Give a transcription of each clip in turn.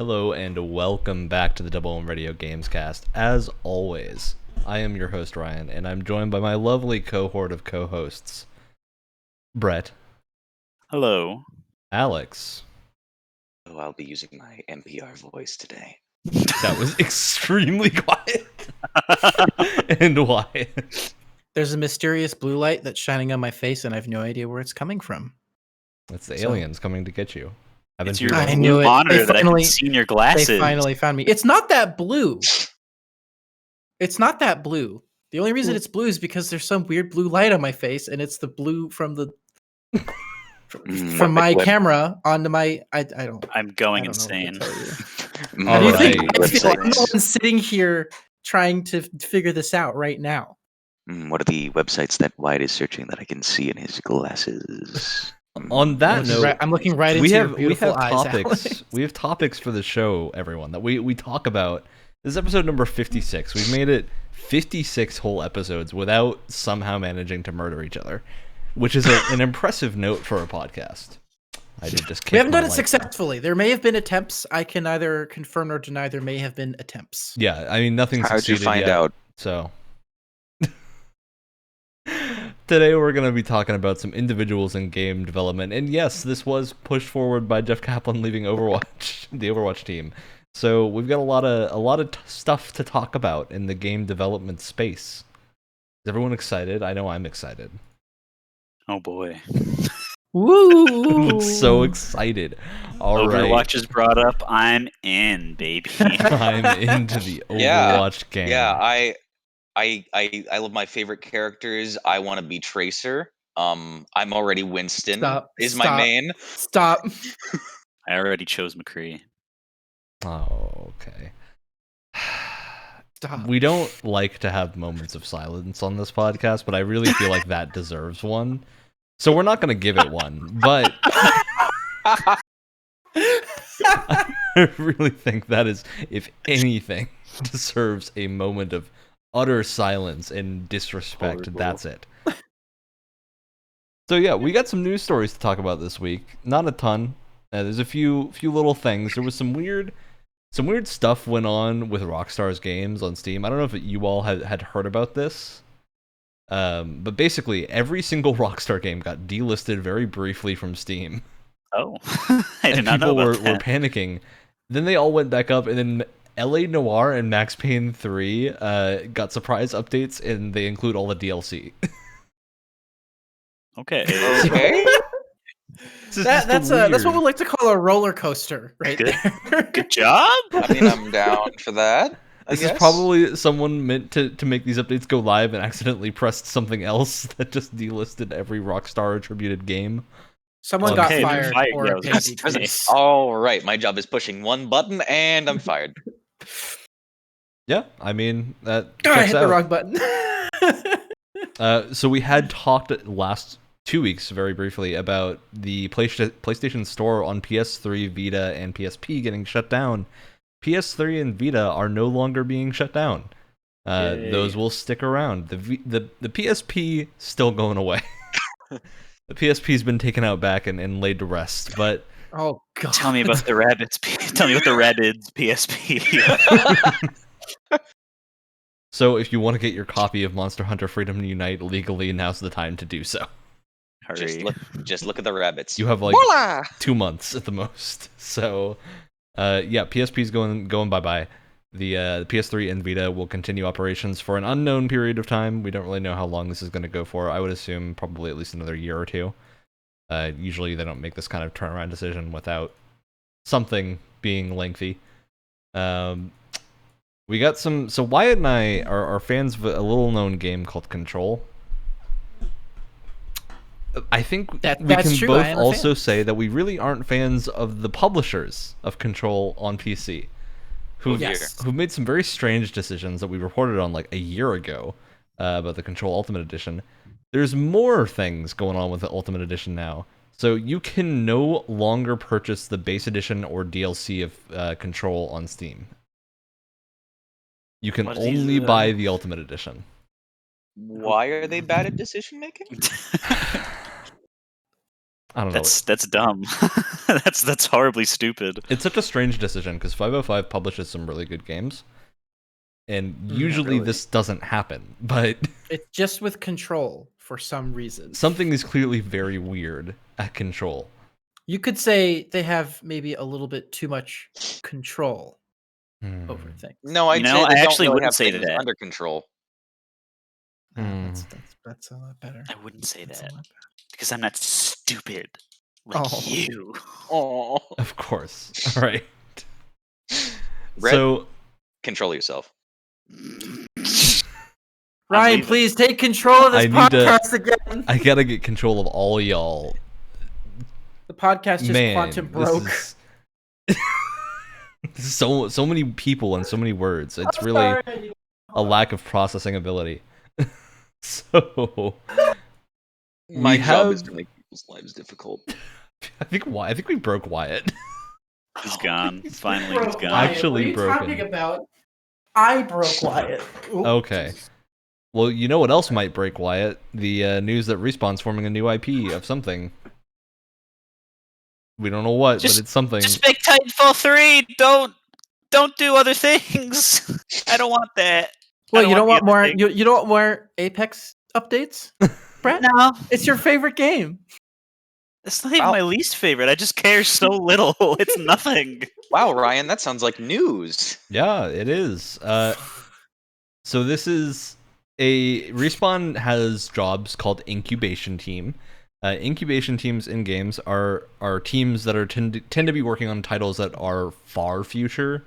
Hello and welcome back to the Double M Radio Gamescast. As always, I am your host Ryan, and I'm joined by my lovely cohort of co-hosts, Brett. Hello. Alex. Oh, I'll be using my NPR voice today. That was extremely quiet. And Wyatt. There's a mysterious blue light that's shining on my face, and I have no idea where it's coming from. It's the aliens coming to get you. It's your I blue knew it. monitor They that I finally- can see in your glasses. They finally found me. It's not that blue. It's not that blue. The only reason it's blue is because there's some weird blue light on my face, and it's the blue from the from my camera onto my. I don't. I'm going I don't know insane. what to tell you. All How do you right. think I feel? I'm the one sitting here trying to figure this out right now. What are the websites that Wyatt is searching that I can see in his glasses? On that note, I'm looking right into your beautiful eyes, topics. Alex. We have topics for the show, everyone, that we talk about. This is episode number 56. We've made it 56 whole episodes without somehow managing to murder each other, which is an impressive note for a podcast. I did just. We haven't done it successfully. There may have been attempts. I can neither confirm nor deny there may have been attempts. Yeah, I mean nothing's How'd you succeeded find yet, out? So today we're going to be talking about some individuals in game development, and yes, this was pushed forward by Jeff Kaplan leaving Overwatch, the Overwatch team. So we've got a lot of stuff to talk about in the game development space. Is everyone excited? I know I'm excited. Oh boy. Woo! I'm so excited. All right. Overwatch is brought up. I'm in, baby. I'm into the Overwatch game. Yeah, I love my favorite characters. I want to be Tracer. I'm already Winston. My main. Stop. I already chose McCree. Oh, okay. Stop. We don't like to have moments of silence on this podcast, but I really feel like that deserves one. So we're not going to give it one, but I really think that is, if anything, deserves a moment of utter silence and disrespect. Horrible. That's it. So yeah, we got some news stories to talk about this week. Not a ton. There's a few little things. There was some weird stuff went on with Rockstar's games on Steam. I don't know if you all had heard about this. But basically, every single Rockstar game got delisted very briefly from Steam. Oh, I did not know about People were panicking. Then they all went back up, and then LA Noire and Max Payne 3 got surprise updates, and they include all the DLC. Okay. Okay. That's what we like to call a roller coaster, right Good. there. Good job. I mean, I'm down for that. This is probably someone meant to make these updates go live and accidentally pressed something else that just delisted every Rockstar attributed game. Someone got Okay, fired fired, for yeah, a I was pay gonna say. decrease. All right, my job is pushing one button, and I'm fired. Yeah, I mean that I checks hit the out. wrong button. So we had talked last 2 weeks very briefly about the PlayStation Store on PS3, Vita, and PSP getting shut down. PS3 and Vita are no longer being shut down. Yay. Those will stick around. The PSP still going away. The PSP's been taken out back and laid to rest, but Oh god. Tell me about the rabbits. Tell me about the Rabbids PSP. so if you want to get your copy of Monster Hunter Freedom Unite legally, now's the time to do so. Hurry. Just look at the rabbits. You have like Voila! 2 months at the most. So, yeah, PSP's going bye-bye. The PS3 and Vita will continue operations for an unknown period of time. We don't really know how long this is going to go for. I would assume probably at least another year or two. Usually they don't make this kind of turnaround decision without something being lengthy. We got some... So Wyatt and I are fans of a little-known game called Control. I think we can true. both also say that we really aren't fans of the publishers of Control on PC, who've made some very strange decisions that we reported on like a year ago about the Control Ultimate Edition. There's more things going on with the Ultimate Edition now. So you can no longer purchase the base edition or DLC of Control on Steam. You can only buy the Ultimate Edition. Why are they bad at decision making? I don't know. That's dumb. that's horribly stupid. It's such a strange decision because 505 publishes some really good games, and usually really. this doesn't happen. But It's just with Control for some reason. something is clearly very weird at Control. You could say they have maybe a little bit too much control over things. No, I'd say I they actually don't really wouldn't have say things that. under control. That's a lot better. I wouldn't say That's a that lot better. because I'm not stupid like Oh. you. Oh, Of course. All right. Red, So control yourself. Ryan, leaving. please take control of this I need to- podcast again. I gotta get control of all y'all. The podcast just Man, quantum broke. This is so many people and so many words. It's I'm really sorry. a lack of processing ability. So My we job is have- to make people's lives difficult. I think we broke Wyatt. He's gone. Finally, he's Broke gone. Wyatt. Actually what are you broken. talking about? I broke Wyatt. Ooh. Okay. Well, you know what else might break Wyatt? The news that Respawn's forming a new IP of something. We don't know what, but it's something. Just make Titanfall 3. Don't do other things. I don't want that. Well, you don't want the more. other thing. You don't want more Apex updates, Brett? No, It's your favorite game. it's not even Wow. my least favorite. I just care so little. It's nothing. Wow, Ryan, that sounds like news. Yeah, it is. So this is Respawn has jobs called incubation team. Incubation teams in games are teams that tend to be working on titles that are far future.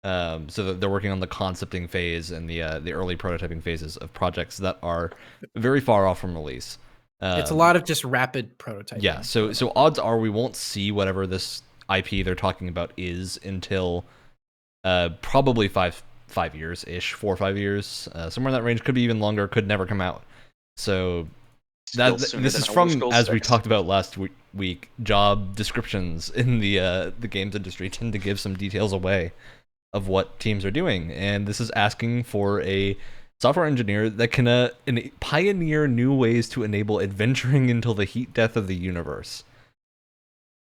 So that they're working on the concepting phase and the early prototyping phases of projects that are very far off from release. It's a lot of just rapid prototyping. Yeah, so odds are we won't see whatever this IP they're talking about is until probably 5 years ish, 4 or 5 years, somewhere in that range. Could be even longer. Could never come out. So Still sooner this than is Elder from, Scrolls as we 6. talked about last week, job descriptions in the games industry tend to give some details away of what teams are doing, and this is asking for a software engineer that can pioneer new ways to enable adventuring until the heat death of the universe.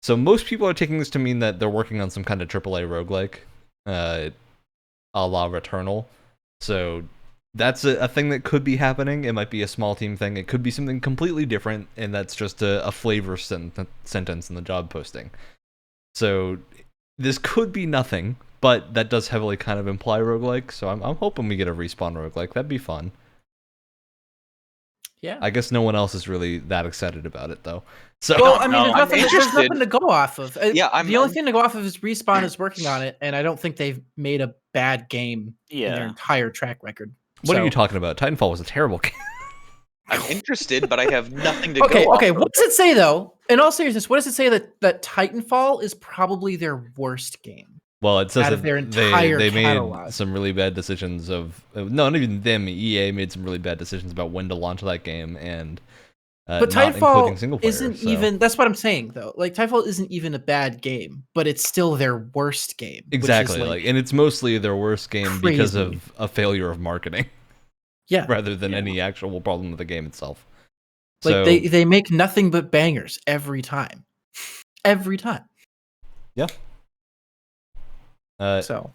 So most people are taking this to mean that they're working on some kind of AAA roguelike, a la Returnal. So that's a thing that could be happening. It might be a small team thing. It could be something completely different, and that's just a flavor sentence in the job posting. So this could be nothing, but that does heavily kind of imply roguelike. So I'm hoping we get a Respawn roguelike. That'd be fun. Yeah. I guess no one else is really that excited about it, though. So Well, I mean, No, I'm there's nothing to go off of. Yeah, the only thing to go off of is Respawn is working on it, and I don't think they've made a bad game in their Yeah. entire track record. what are So- you talking about? Titanfall was a terrible game. I'm interested, but I have nothing to Okay, go okay. off What does it say though? In all seriousness, what does it say that Titanfall is probably their worst game? Well, it says Out that of their entire they catalog. made some really bad decisions of no, not even them. EA made some really bad decisions about when to launch that game, and But not including Titanfall single player. isn't so. even. That's what I'm saying though. Like Titanfall isn't even a bad game, but it's still their worst game. which is, Exactly, and it's mostly their worst game because crazy. of a failure of marketing, yeah, rather than Yeah. any actual problem with the game itself. like So, they make nothing but bangers every time, every time. So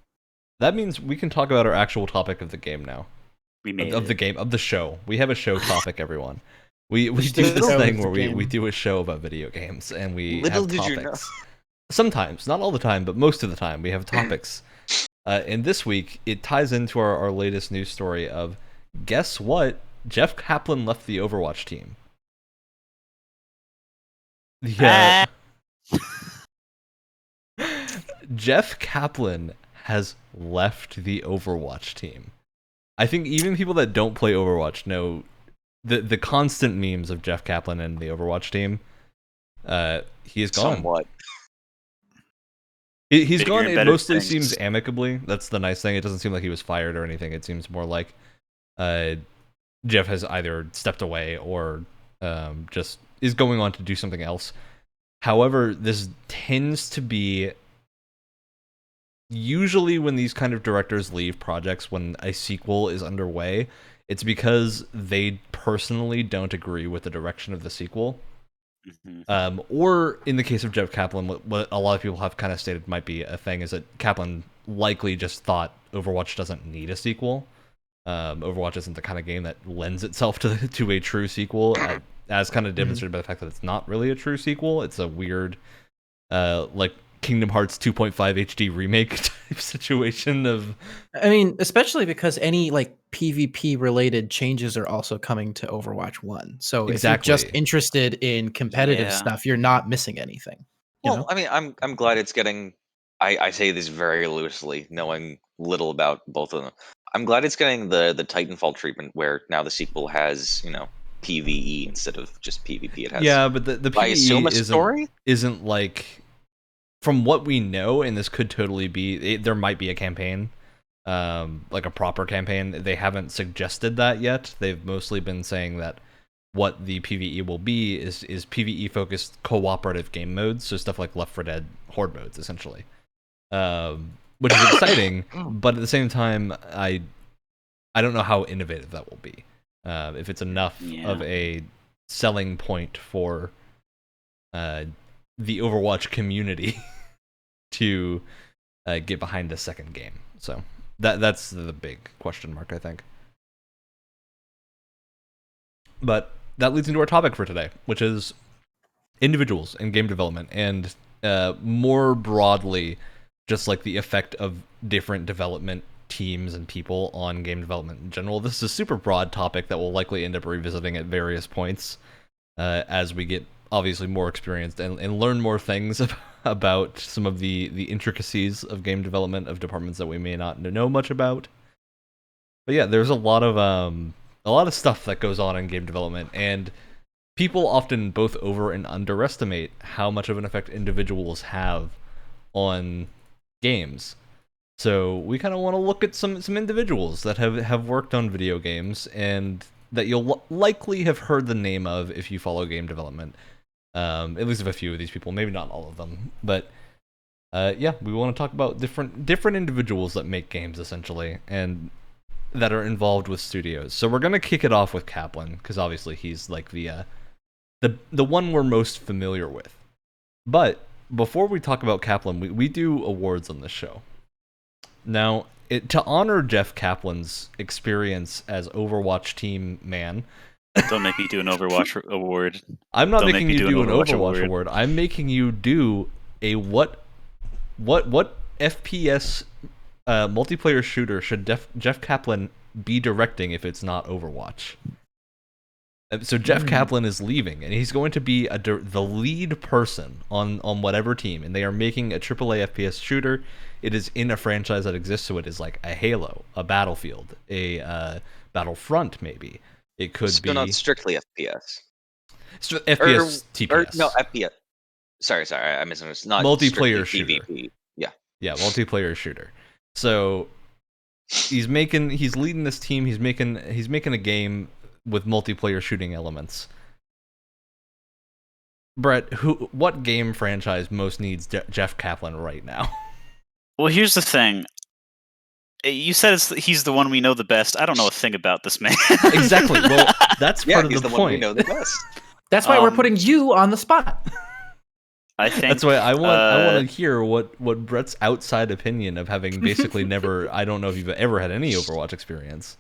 that means we can talk about our actual topic of the game now. We made Of it. the game, of the show. We have a show topic, everyone. We do show this is thing the where we game. do a show about video games, and we Little have did you topics. know. Sometimes, not all the time, but most of the time, we have topics. And this week, it ties into our latest news story of, guess what? Jeff Kaplan left the Overwatch team. Yeah. Jeff Kaplan has left the Overwatch team. I think even people that don't play Overwatch know the constant memes of Jeff Kaplan and the Overwatch team. He is gone. Somewhat. He's Bigger gone. and It better mostly things. seems amicably. That's the nice thing. It doesn't seem like he was fired or anything. It seems more like Jeff has either stepped away or just is going on to do something else. However, this tends to be usually when these kind of directors leave projects when a sequel is underway, it's because they personally don't agree with the direction of the sequel. Or in the case of Jeff Kaplan, what a lot of people have kind of stated might be a thing is that Kaplan likely just thought Overwatch doesn't need a sequel. Overwatch isn't the kind of game that lends itself to a true sequel, as kind of demonstrated by the fact that it's not really a true sequel. It's a weird, like Kingdom Hearts 2.5 HD remake type situation of. I mean, especially because any like PvP related changes are also coming to Overwatch 1. So if you're just interested in competitive stuff, you're not missing anything. You know? I mean, I'm glad it's getting. I say this very loosely, knowing little about both of them. I'm glad it's getting the Titanfall treatment, where now the sequel has PvE instead of just PvP. It has but the PvE isn't like, from what we know, and this could totally be, there might be a campaign, like a proper campaign. They haven't suggested that yet. They've mostly been saying that what the PvE will be is PvE focused cooperative game modes, so stuff like Left 4 Dead Horde modes, essentially. Which is exciting, but at the same time, I don't know how innovative that will be. If it's enough of a selling point for the Overwatch community to get behind a second game. So that's the big question mark, I think. But that leads into our topic for today, which is individuals in game development, and more broadly, just like the effect of different development teams and people on game development in general. This is a super broad topic that we'll likely end up revisiting at various points as we get obviously more experienced and learn more things about some of the intricacies of game development of departments that we may not know much about. But yeah, there's a lot of stuff that goes on in game development, and people often both over and underestimate how much of an effect individuals have on games. So we kind of want to look at some individuals that have worked on video games and that you'll likely have heard the name of if you follow game development. At least of a few of these people, maybe not all of them, but yeah, we want to talk about different individuals that make games, essentially, and that are involved with studios. So we're gonna kick it off with Kaplan, because obviously he's like the one we're most familiar with. But before we talk about Kaplan, we do awards on this show. Now, to honor Jeff Kaplan's experience as Overwatch team man. Don't make me do an Overwatch award. I'm not making you do an Overwatch award. I'm making you do a what FPS multiplayer shooter should Jeff Kaplan be directing if it's not Overwatch? So Jeff Kaplan is leaving, and he's going to be the lead person on whatever team, and they are making a AAA FPS shooter. It is in a franchise that exists, so it is like a Halo, a Battlefield, a Battlefront, maybe. It could be not strictly FPS. FPS, TPS. No, FPS. Sorry, I misunderstood. Not multiplayer shooter. PvP. Yeah, multiplayer shooter. So he's leading this team. He's making a game with multiplayer shooting elements. Brett, what game franchise most needs Jeff Kaplan right now? Well, here's the thing. You said he's the one we know the best. I don't know a thing about this man. Exactly. Well, that's part of the point. One we know the best. That's why we're putting you on the spot. I think that's why I want to hear what Brett's outside opinion of having basically never. I don't know if you've ever had any Overwatch experience.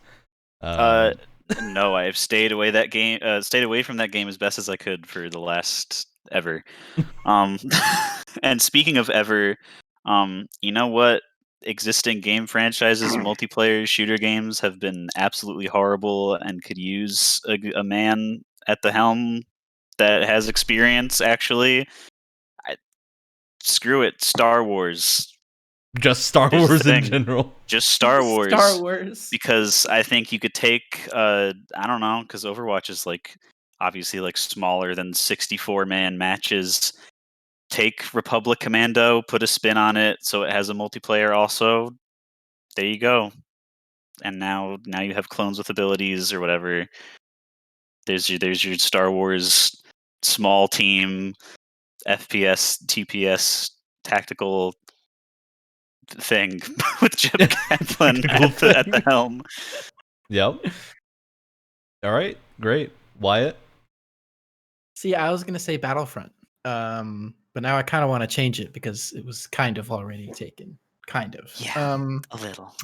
No, I have stayed away from that game as best as I could for the last ever. And speaking of ever, you know what? Existing game franchises, multiplayer shooter games have been absolutely horrible and could use a man at the helm that has experience, actually. Screw it, Star Wars. Just Star Wars in general. Just Star Wars. Star Wars. Because I think you could take, I don't know, because Overwatch is like obviously like smaller than 64-man matches. Take Republic Commando, put a spin on it so it has a multiplayer also. There you go. And now you have clones with abilities or whatever. There's your Star Wars small team FPS TPS tactical thing with Jeff Kaplan at the helm. Yep. All right, great. Wyatt? See, I was gonna say Battlefront, but now I kind of want to change it because it was kind of already taken. Kind of. Yeah, a little.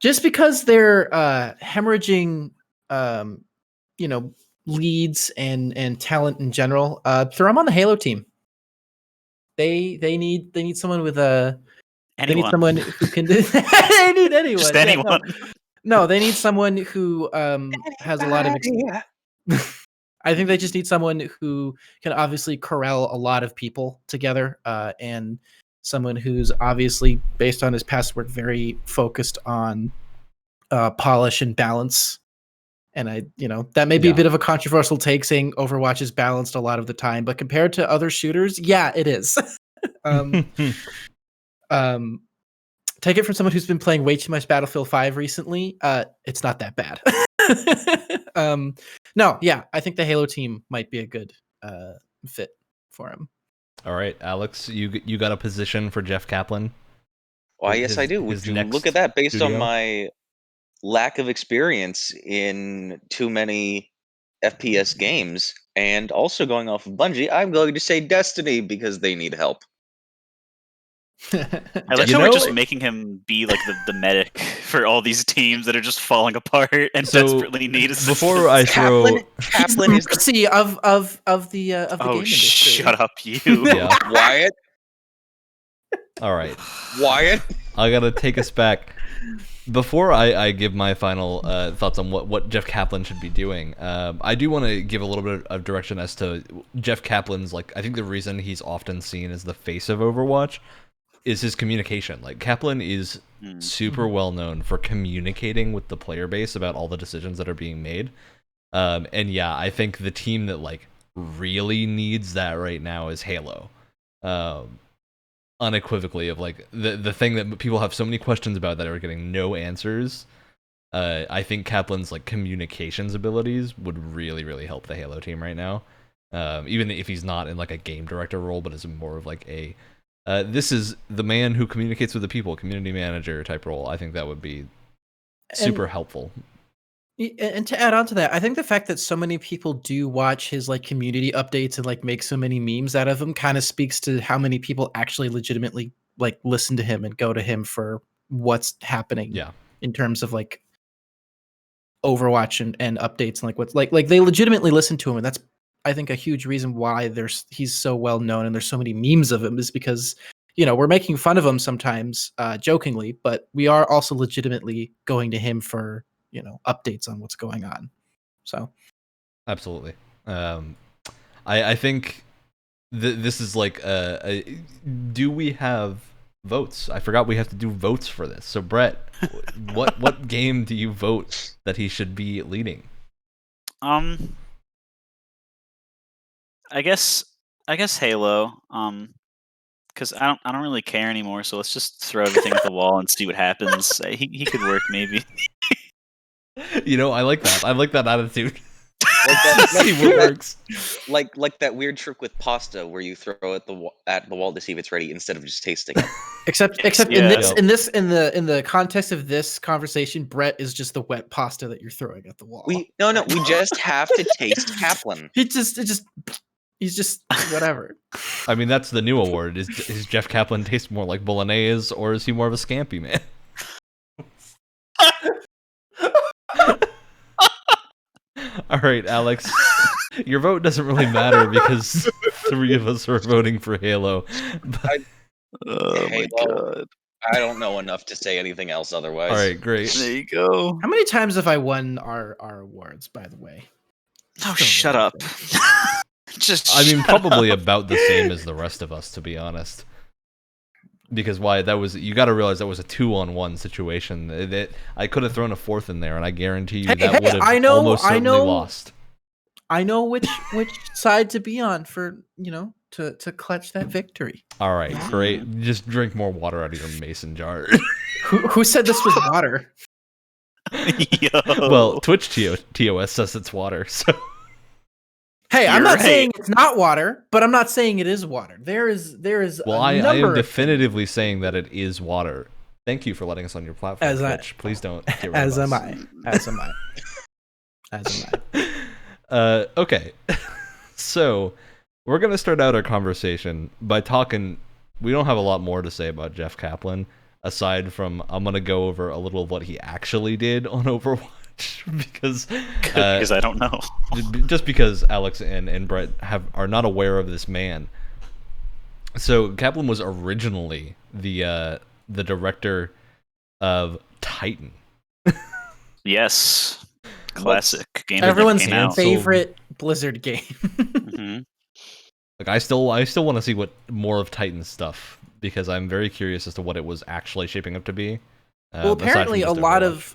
Just because they're hemorrhaging, leads and talent in general. Throw them on the Halo team. They need someone with a. Anyone. They need someone who can. They need anyone. Just anyone. No, they need someone who has a lot of experience. I think they just need someone who can obviously corral a lot of people together, and someone who's obviously, based on his past work, very focused on polish and balance. And that may be a bit of a controversial take, saying Overwatch is balanced a lot of the time, but compared to other shooters, yeah, it is. Take it from someone who's been playing way too much Battlefield 5 recently. It's not that bad. No, yeah, I think the Halo team might be a good fit for him. All right, Alex, you got a position for Jeff Kaplan? Why, yes, I do. Would you look at that based on my lack of experience in too many FPS games, and also going off of Bungie, I'm going to say Destiny because they need help. I like how we're just making him be like the medic for all these teams that are just falling apart and desperately need assistance. Before I throw Kaplan is the of the game industry. Shut up, you. Yeah. Wyatt. All right, Wyatt. I gotta take us back. Before I give my final thoughts on what Jeff Kaplan should be doing, I do want to give a little bit of direction as to Jeff Kaplan's, I think the reason he's often seen as the face of Overwatch is his communication. Kaplan is super well known for communicating with the player base about all the decisions that are being made. And yeah, I think the team that really needs that right now is Halo. Unequivocally, of the thing that people have so many questions about that are getting no answers. I think Kaplan's communications abilities would really, really help the Halo team right now. Even if he's not in a game director role, but is more of this is the man who communicates with the people, community manager type role. I think that would be super helpful. And to add on to that, I think the fact that so many people do watch his community updates and make so many memes out of him kind of speaks to how many people actually legitimately listen to him and go to him for what's happening. Yeah. In terms of Overwatch and updates and what's they legitimately listen to him, and that's I think a huge reason why he's so well known and there's so many memes of him is because we're making fun of him sometimes jokingly, but we are also legitimately going to him for updates on what's going on. So absolutely. I think this is do we have votes? I forgot we have to do votes for this. So Brett, what game do you vote that he should be leading? I guess Halo. Because I don't really care anymore. So let's just throw everything at the wall and see what happens. He could work maybe. I like that. I like that attitude. See what works. Like that weird trick with pasta where you throw it at the wall to see if it's ready instead of just tasting it. Except in the context of this conversation, Brett is just the wet pasta that you're throwing at the wall. We just have to taste Kaplan. He's just whatever. I mean, that's the new award. Is Jeff Kaplan taste more like bolognese, or is he more of a scampi man? All right, Alex, your vote doesn't really matter because 3 of us are voting for Halo. Oh my god. I don't know enough to say anything else otherwise. All right, great. There you go. How many times have I won our awards, by the way? Oh, shut up. Probably about the same as the rest of us, to be honest. Because you got to realize that was a 2-on-1 situation. That I could have thrown a 4th in there, and I guarantee you would have almost certainly lost. I know which side to be on for to clutch that victory. All right, great. Just drink more water out of your mason jar. Who said this was water? Yo. Well, Twitch TOS says it's water, so. Hey, I'm not saying it's not water, but I'm not saying it is water. There is. Well, I am definitively saying that it is water. Thank you for letting us on your platform, Twitch. Please don't get rid of us. As am I. Okay. So, we're going to start out our conversation by talking. We don't have a lot more to say about Jeff Kaplan, aside from I'm going to go over a little of what he actually did on Overwatch, because I don't know. Just because Alex and Brett are not aware of this man. So, Kaplan was originally the director of Titan. Yes. Classic game. Everyone's favorite Blizzard game. Mm-hmm. Like I still want to see what more of Titan's stuff, because I'm very curious as to what it was actually shaping up to be. Well, apparently a lot of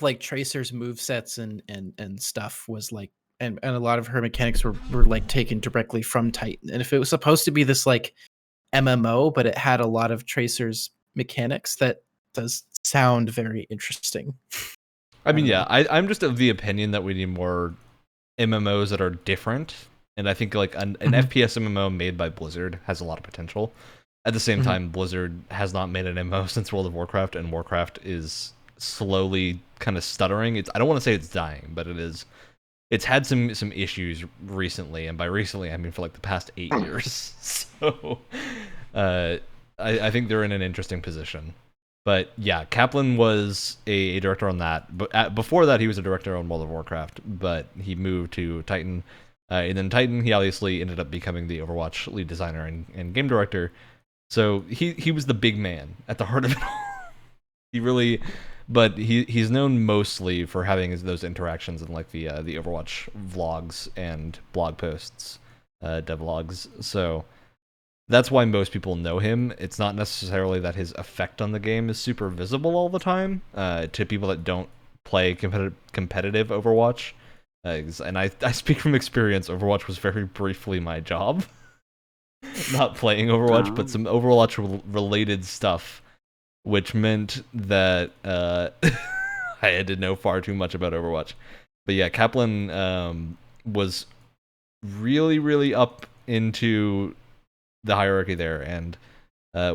like Tracer's movesets and stuff was like, and a lot of her mechanics were like taken directly from Titan. And if it was supposed to be this like MMO, but it had a lot of Tracer's mechanics, that does sound very interesting. I mean, yeah, I'm just of the opinion that we need more MMOs that are different, and I think like an FPS MMO made by Blizzard has a lot of potential. At the same time, Blizzard has not made an MMO since World of Warcraft, and Warcraft is slowly kind of stuttering. I don't want to say it's dying, but it is. It's had some issues recently, and by recently I mean for like the past 8 years. So I think they're in an interesting position. But yeah, Kaplan was a director on that. But before that, he was a director on World of Warcraft. But he moved to Titan. And then Titan, he obviously ended up becoming the Overwatch lead designer and game director. So he was the big man at the heart of it all. But he's known mostly for having those interactions in like the Overwatch vlogs and blog posts, devlogs. So that's why most people know him. It's not necessarily that his effect on the game is super visible all the time to people that don't play competitive Overwatch. And I speak from experience. Overwatch was very briefly my job. Not playing Overwatch, but some Overwatch-related stuff, which meant that I had to know far too much about Overwatch. But yeah, Kaplan was really, really up into the hierarchy there, and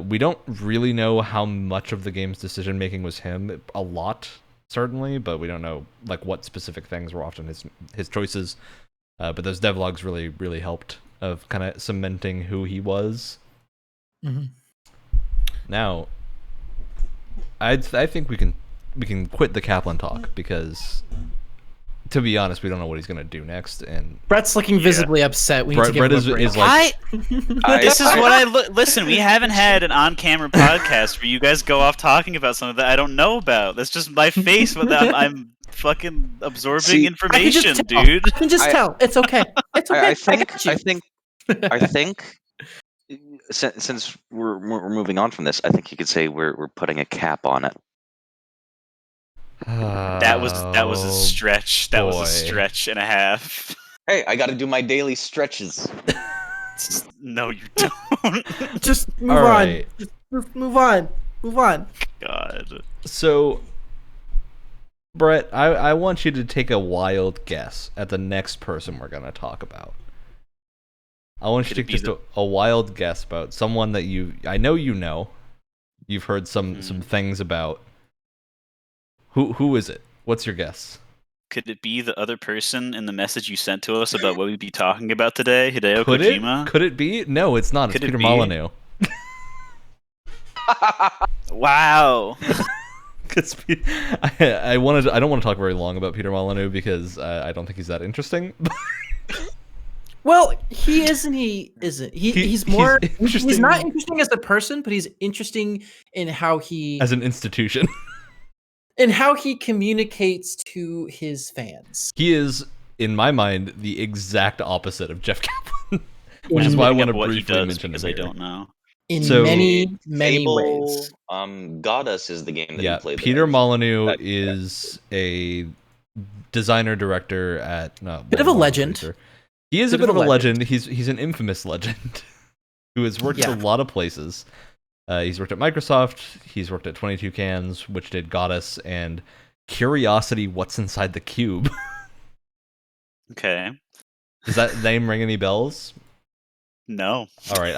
we don't really know how much of the game's decision making was him. A lot, certainly, but we don't know like what specific things were often his choices. But those devlogs really, really helped of kind of cementing who he was. Mm-hmm. Now, I think we can quit the Kaplan talk, because to be honest, we don't know what he's gonna do next. And Brett's looking visibly upset. We need to give Brett him a break. is like, this is what I listen. We haven't had an on-camera podcast where you guys go off talking about something that I don't know about. That's just my face, but I'm fucking absorbing information, dude. I can just tell. It's okay. It's okay. I think since we're moving on from this, I think you could say we're putting a cap on it. That was a stretch. That was a stretch and a half. Hey, I got to do my daily stretches. No, you don't. Just move on. Just move on. Move on. God. So, Brett, I want you to take a wild guess at the next person we're gonna talk about. I want you to take just a wild guess about someone that I know you've heard some things about. Who is it? What's your guess? Could it be the other person in the message you sent to us about what we'd be talking about today, Hideo Could Kojima? Could it be? No, it's not. It's Peter Molyneux. Wow. I don't want to talk very long about Peter Molyneux, because I don't think he's that interesting. Well, he isn't. He's more. He's not interesting as a person, but he's interesting in how he, as an institution, in how he communicates to his fans. He is, in my mind, the exact opposite of Jeff Kaplan, which is why I want to briefly mention him. I don't know. In many ways. Goddess is the game that he played. Peter Molyneux is a designer director at bit of a legend. He is a bit of a legend. He's an infamous legend who has worked at a lot of places. He's worked at Microsoft. He's worked at 22 Cans, which did Goddess and Curiosity: What's Inside the Cube. Okay. Does that name ring any bells? No. All right,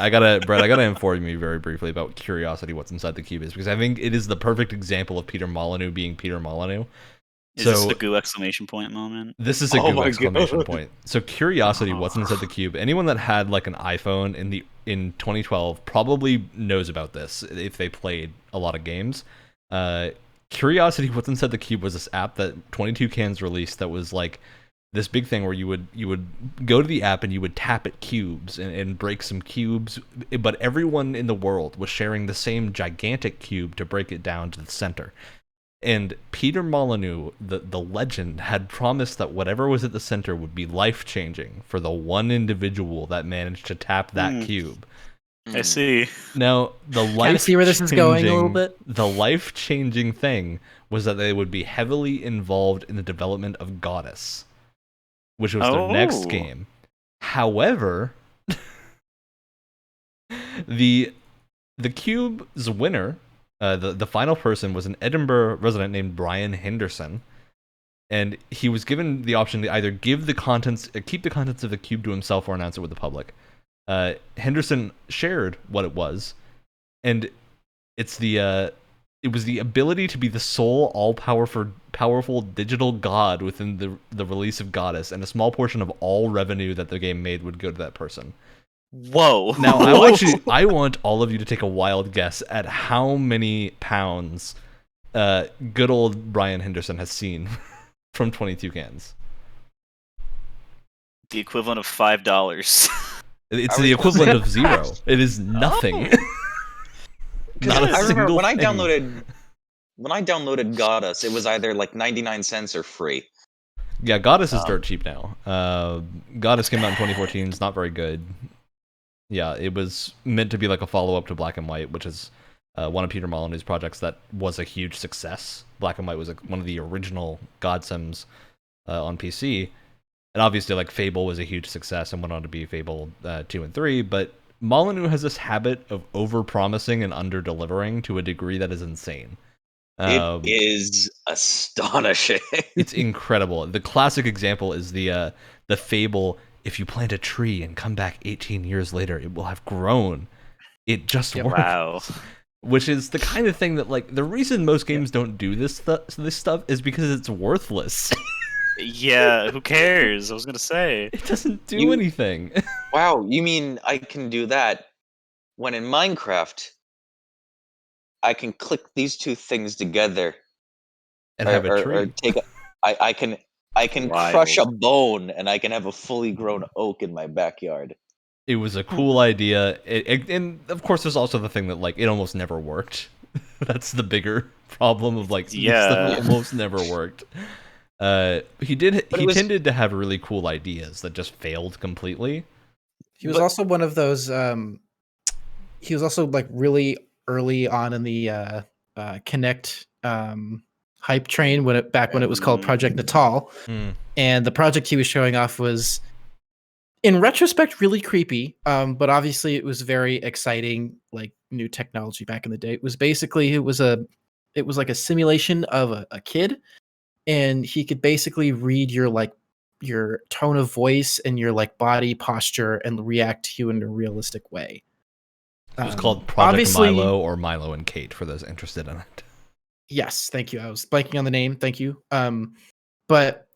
Brett, I gotta inform you very briefly about Curiosity: What's Inside the Cube is, because I think it is the perfect example of Peter Molyneux being Peter Molyneux. Is this a goo exclamation point moment? This is a goo exclamation point. So Curiosity, what's inside the cube? Anyone that had like an iPhone in 2012 probably knows about this if they played a lot of games. Curiosity, what's inside the cube was this app that 22 Cans released that was like this big thing where you would go to the app and you would tap at cubes and break some cubes, but everyone in the world was sharing the same gigantic cube to break it down to the center. And Peter Molyneux, the legend, had promised that whatever was at the center would be life-changing for the one individual that managed to tap that cube. I see. Now, the Kind of see where this is going a little bit. The life-changing thing was that they would be heavily involved in the development of Goddess, which was their next game. However, the cube's winner, the final person, was an Edinburgh resident named Brian Henderson, and he was given the option to either keep the contents of the cube to himself or announce it with the public. Henderson shared what it was, and it was the ability to be the sole powerful digital god within the release of Goddess, and a small portion of all revenue that the game made would go to that person. Whoa. Now, I want all of you to take a wild guess at how many pounds good old Brian Henderson has seen from 22 Cans. The equivalent of $5. It's the equivalent of zero. It is nothing. Not a I remember single when thing. I downloaded Goddess, it was either like 99 cents or free. Yeah, Goddess is dirt cheap now. Goddess came out in 2014. It's not very good. Yeah, it was meant to be like a follow-up to Black and White, which is one of Peter Molyneux's projects that was a huge success. Black and White was one of the original God Sims on PC. And obviously, like, Fable was a huge success and went on to be Fable 2 and 3, but Molyneux has this habit of over-promising and under-delivering to a degree that is insane. It is astonishing. It's incredible. The classic example is the Fable, if you plant a tree and come back 18 years later, it will have grown. It just works. Wow. Which is the kind of thing that, like, the reason most games don't do this stuff is because it's worthless. Yeah, who cares? I was gonna say. It doesn't do anything. Wow, you mean I can do that when in Minecraft I can click these two things together And have a tree. or take I can crush a bone and I can have a fully grown oak in my backyard. It was a cool idea. And of course there's also the thing that, like, it almost never worked. That's the bigger problem of, like, stuff almost never worked. He tended to have really cool ideas that just failed completely. He was also one of those. He was also, like, really early on in the Kinect hype train when it was called Project Natal, and the project he was showing off was, in retrospect, really creepy. But obviously it was very exciting, like, new technology back in the day. It was like a simulation of a kid. And he could basically read your tone of voice and your, like, body posture and react to you in a realistic way. It was called Project Milo, or Milo and Kate, for those interested in it. Yes, thank you. I was blanking on the name. Thank you. But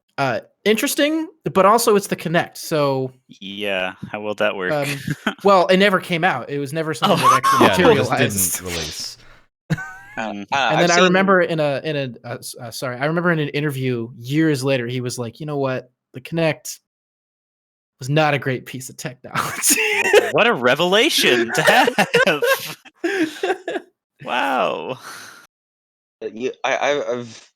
interesting, but also it's the Kinect. So yeah, how will that work? Well, it never came out. It was never something that actually materialized. It just didn't release. And then I remember in an interview years later, he was like, "You know what? The Kinect was not a great piece of technology." What a revelation to have! Wow. I've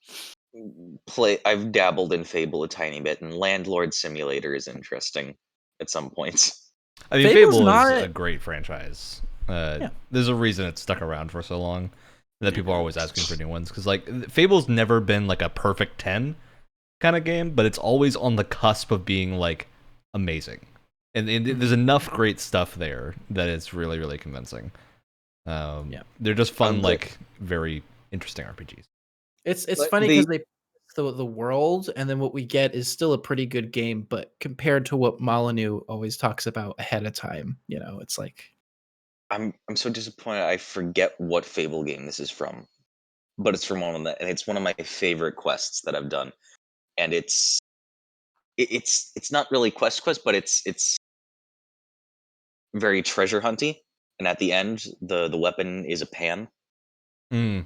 dabbled in Fable a tiny bit, and Landlord Simulator is interesting at some points. I mean, Fable is a great franchise. There's a reason it's stuck around for so long. That people are always asking for new ones, because, like, Fable's never been like a perfect 10 kind of game, but it's always on the cusp of being, like, amazing. And there's enough great stuff there that it's really, really convincing. They're just fun, like, very interesting RPGs. It's funny because they the world, and then what we get is still a pretty good game, but compared to what Molyneux always talks about ahead of time, it's like. I'm so disappointed I forget what Fable game this is from. but it's from and it's one of my favorite quests that I've done, and it's not really quest, but it's very treasure hunty, and at the end, the weapon is a pan. Mm.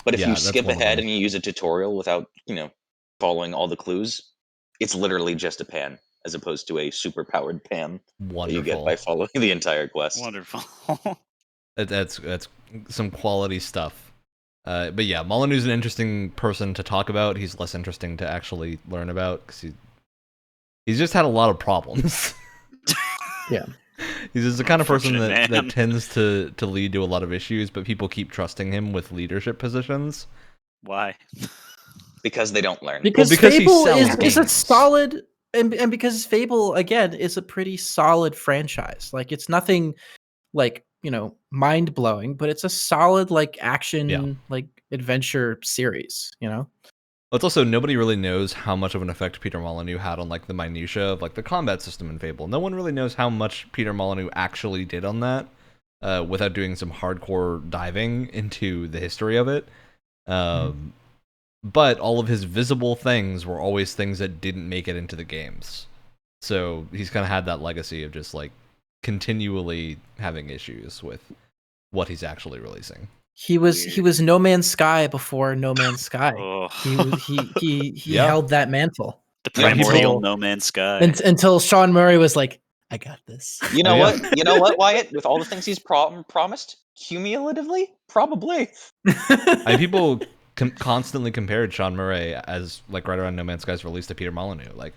But if Yeah, you that's skip one of ahead them. and you use a tutorial without, following all the clues, it's literally just a pan, as opposed to a super powered pan that you get Wonderful. by following the entire quest. Wonderful. That's some quality stuff. But yeah, Molyneux's an interesting person to talk about. He's less interesting to actually learn about because he's just had a lot of problems. Yeah. He's just the kind of person Unfortunate that man. tends to lead to a lot of issues, but people keep trusting him with leadership positions. Why? Because they don't learn. Because because he Fable sells is a games. solid, and because Fable again is a pretty solid franchise. Like it's nothing like mind blowing, but it's a solid like action like adventure series. It's also nobody really knows how much of an effect Peter Molyneux had on like the minutia of like the combat system in Fable. No one really knows how much Peter Molyneux actually did on that, without doing some hardcore diving into the history of it. But all of his visible things were always things that didn't make it into the games. So he's kind of had that legacy of just like continually having issues with what he's actually releasing. He was No Man's Sky before No Man's Sky. Oh. He Yeah. held that mantle The You know, primordial people- No Man's Sky. until Sean Murray was like, "I got this." You know Yeah. what? You know what, Wyatt? With all the things he's promised, cumulatively, probably. People constantly compared Sean Murray as like right around No Man's Sky's release to Peter Molyneux. Like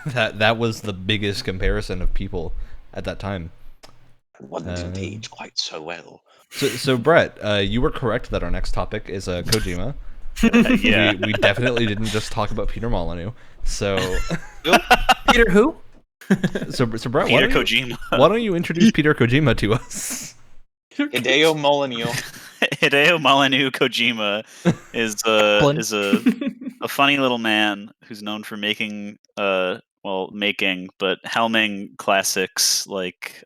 that was the biggest comparison of people at that time. Wouldn't age quite so well. So Brett, you were correct that our next topic is Kojima. Yeah. We definitely didn't just talk about Peter Molyneux. So Peter who? so Brett, Peter Kojima. why don't you introduce Peter Kojima to us? Hideo Molyneux. Hideo Molyneux Kojima is a funny little man who's known for making helming classics like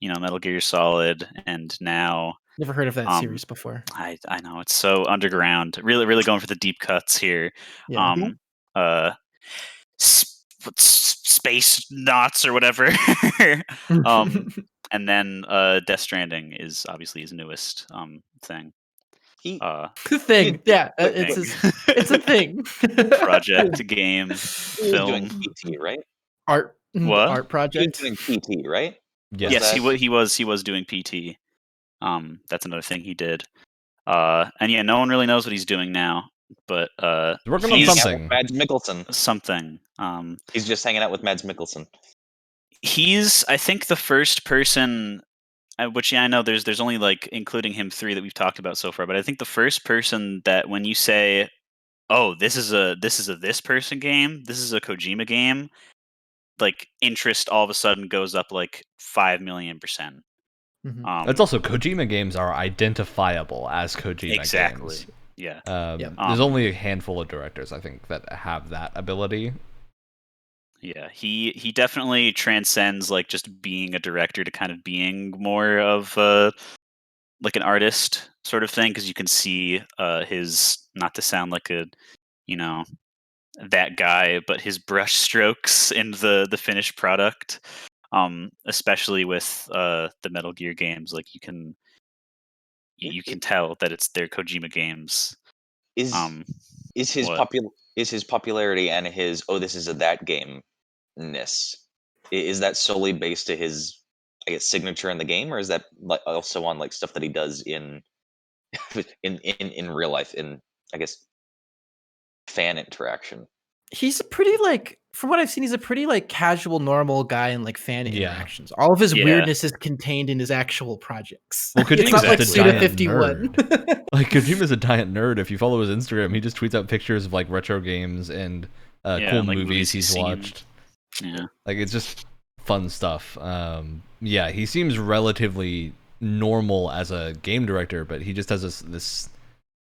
Metal Gear Solid, and now Never heard of that series before. I know it's so underground. Really going for the deep cuts here. Yeah. Space knots or whatever. And then Death Stranding is obviously his newest thing. Thing. Yeah, it's a thing. Project, game, He was doing film. PT, right? Art. What? Art He project. was doing PT, right? Yes, that- he was doing PT. That's another thing he did. And yeah, no one really knows what he's doing now, but He's working he's on Hanging out something. with Mads Mikkelsen. something. He's just hanging out with Mads Mikkelsen. He's, I think, the first person, which I know there's only like including him 3 that we've talked about so far, but I think the first person that when you say, "Oh, this is a this person game, this is a Kojima game," like interest all of a sudden goes up like 5 million%. Mhm. It's also Kojima games are identifiable as Kojima exactly. games. Yeah. There's only a handful of directors, I think, that have that ability. Yeah, he definitely transcends like just being a director to kind of being more of like an artist sort of thing, because you can see his, not to sound like a that guy, but his brush strokes in the finished product, especially with the Metal Gear games. Like you can tell that they're Kojima games. Is his what? is his popularity and his this is a that game ness, is that solely based to his, I guess, signature in the game, or is that like also on like stuff that he does in in real life, in, I guess, fan interaction? He's a pretty from what I've seen, he's a pretty casual, normal guy in fan Yeah. interactions. All of his Yeah. weirdness is contained in his actual projects. Well, It's not like Kojima's a Suda giant 51. Like Kojima's a giant nerd. If you follow his Instagram, he just tweets out pictures of like retro games and cool and, like, movies he's seen. watched. Yeah. Like it's just fun stuff. Yeah, he seems relatively normal as a game director, but he just has this.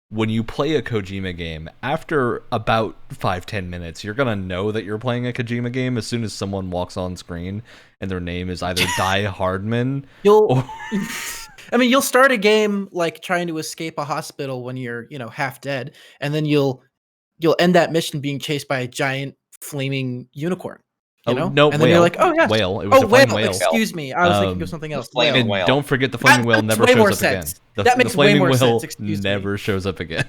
When you play a Kojima game, after about 5-10 minutes, you're gonna know that you're playing a Kojima game as soon as someone walks on screen and their name is either Die Hardman You'll or I mean, you'll start a game like trying to escape a hospital when you're, half dead, and then you'll end that mission being chased by a giant flaming unicorn. No, and then you're like, oh yeah, whale. It was a flaming whale. Excuse me, I was thinking of something else. Flaming And whale. don't forget the flaming whale never way more shows up again. sense. The That makes way flaming more whale sense, excuse me. never shows up again.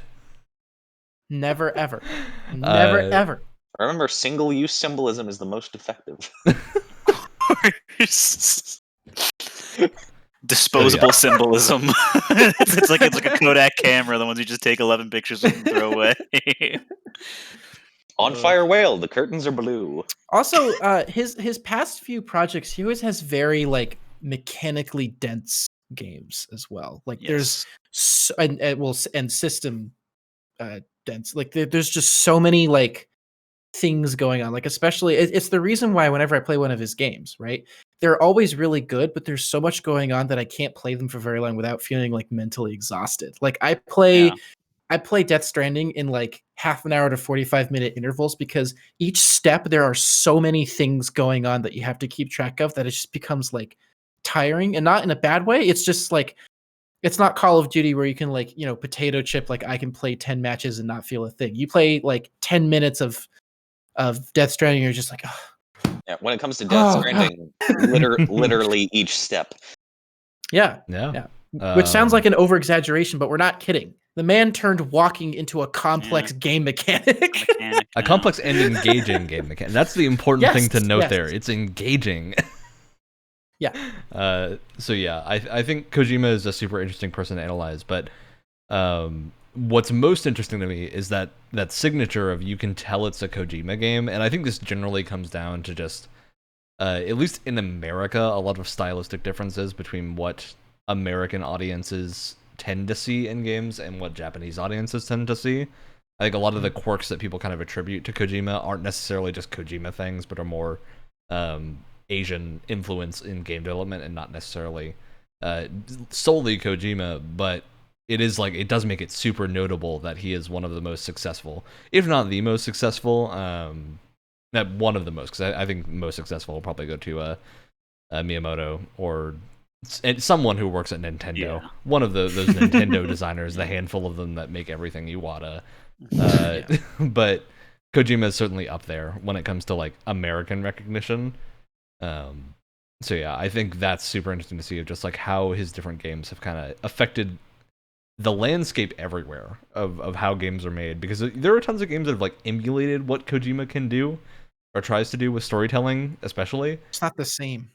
Never ever, never ever. Remember, single-use symbolism is the most effective. Disposable symbolism. it's like a Kodak camera, the ones you just take 11 pictures of and throw away. On Fire Whale, the curtains are blue. Also, his past few projects, he always has very like mechanically dense games as well. Like there's and system dense. Like there's just so many like things going on. Like especially it's the reason why whenever I play one of his games, right? They're always really good, but there's so much going on that I can't play them for very long without feeling like mentally exhausted. Like I play Death Stranding in like half an hour to 45-minute intervals because each step there are so many things going on that you have to keep track of that it just becomes like tiring, and not in a bad way. It's just like it's not Call of Duty where you can like, potato chip, like I can play 10 matches and not feel a thing. You play like 10 minutes of Death Stranding, you're just like, oh. Yeah, when it comes to Death Stranding, literally each step. Yeah. Which sounds like an over-exaggeration, but we're not kidding. The man turned walking into a complex game mechanic. A complex and engaging game mechanic. That's the important thing to note there. It's engaging. Yeah. So yeah, I think Kojima is a super interesting person to analyze, but what's most interesting to me is that signature of you can tell it's a Kojima game, and I think this generally comes down to just, at least in America, a lot of stylistic differences between what American audiences tend to see in games and what Japanese audiences tend to see. I think a lot of the quirks that people kind of attribute to Kojima aren't necessarily just Kojima things, but are more Asian influence in game development and not necessarily solely Kojima, but it is like, it does make it super notable that he is one of the most successful, if not the most successful, one of the most, because I think most successful will probably go to Miyamoto or someone who works at Nintendo. Yeah. One of those Nintendo designers, the handful of them that make everything Iwata. But Kojima is certainly up there when it comes to like American recognition. So yeah, I think that's super interesting to see of just like how his different games have kind of affected the landscape everywhere of how games are made, because there are tons of games that have like emulated what Kojima can do or tries to do with storytelling, especially. It's not the same.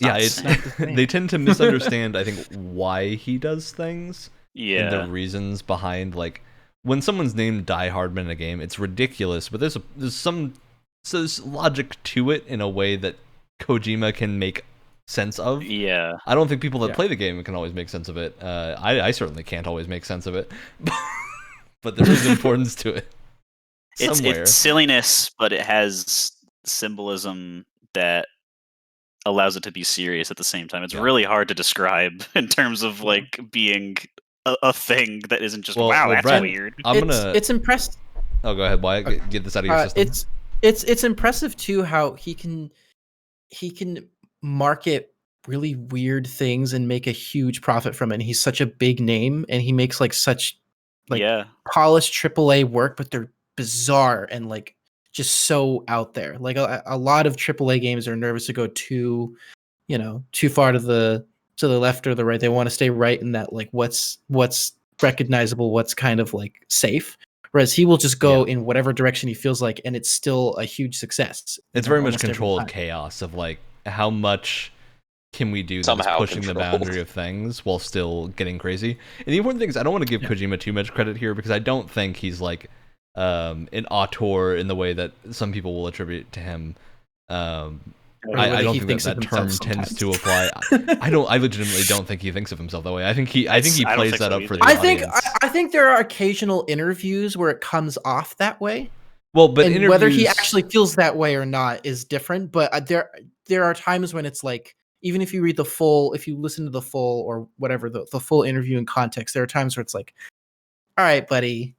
They tend to misunderstand, I think, why he does things. Yeah. And the reasons behind, like, when someone's named Die Hardman in a game, it's ridiculous, but there's logic to it in a way that Kojima can make sense of. Yeah. I don't think people that play the game can always make sense of it. I certainly can't always make sense of it. But there is importance to it. It's silliness, but it has symbolism that allows it to be serious at the same time. It's really hard to describe in terms of like being a thing that isn't just that's Brad, weird. It's impressive. Oh, go ahead. Why get this out of your system? It's impressive too how he can market really weird things and make a huge profit from it. And he's such a big name, and he makes like such polished AAA work, but they're bizarre and like just so out there. Like a lot of AAA games are nervous to go too far to the left or the right. They want to stay right in that like what's recognizable, what's kind of like safe. Whereas he will just go in whatever direction he feels like, and it's still a huge success. It's very much controlled chaos of like how much can we do that's pushing the boundary of things while still getting crazy. And the important thing is I don't want to give Kojima too much credit here, because I don't think he's like an auteur in the way that some people will attribute to him. I don't think that term tends to apply. I legitimately don't think he thinks of himself that way. I think he plays that up for the audience. I think there are occasional interviews where it comes off that way. Well, but whether he actually feels that way or not is different. But there are times when it's like, even if you read if you listen to the full or whatever the full interview in context, there are times where it's like, all right, buddy.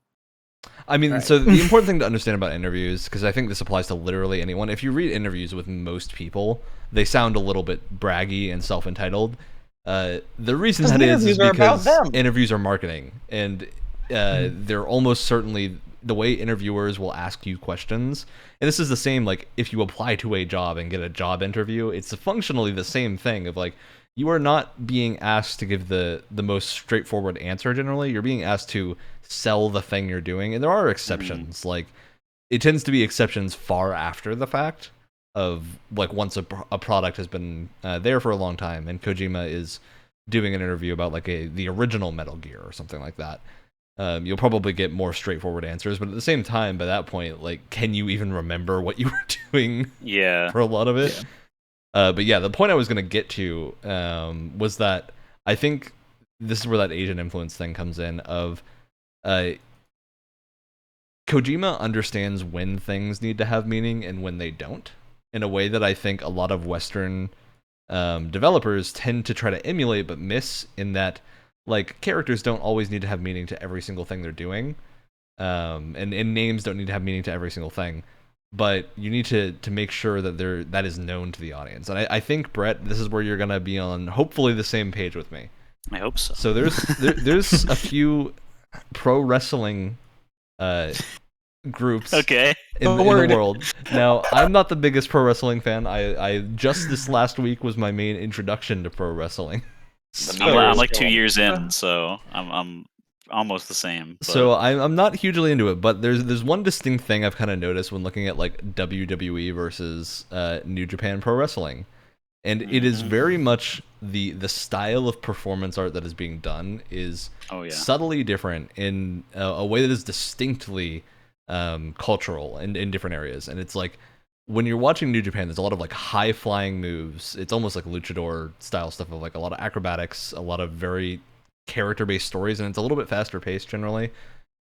I mean, so the important thing to understand about interviews, because I think this applies to literally anyone, if you read interviews with most people, they sound a little bit braggy and self-entitled. The reason 'Cause that the is interviews are about because them. interviews are marketing, and they're almost certainly the way interviewers will ask you questions. And this is the same, like, if you apply to a job and get a job interview, it's functionally the same thing of, like, you are not being asked to give the most straightforward answer generally. You're being asked to sell the thing you're doing. And there are exceptions. Like, it tends to be exceptions far after the fact of, like, once a product has been there for a long time and Kojima is doing an interview about, like, the original Metal Gear or something like that. You'll probably get more straightforward answers, but at the same time, by that point, like, can you even remember what you were doing for a lot of it? But yeah, the point I was going to get to was that I think this is where that Asian influence thing comes in of Kojima understands when things need to have meaning and when they don't, in a way that I think a lot of Western developers tend to try to emulate but miss, in that, like, characters don't always need to have meaning to every single thing they're doing, and names don't need to have meaning to every single thing, but you need to make sure that that is known to the audience. And I think, Brett, this is where you're gonna be on hopefully the same page with me. I hope so. So there's a few pro wrestling groups in the world. Now, I'm not the biggest pro wrestling fan. I just this last week was my main introduction to pro wrestling. I'm like 2 years in, so I'm almost the same. But... So I'm not hugely into it, but there's one distinct thing I've kind of noticed when looking at, like, WWE versus New Japan Pro Wrestling, and it is very much the style of performance art that is being done is subtly different in a way that is distinctly cultural in different areas. And it's like, when you're watching New Japan, there's a lot of, like, high flying moves. It's almost like luchador style stuff of, like, a lot of acrobatics, a lot of very character based stories, and it's a little bit faster paced generally.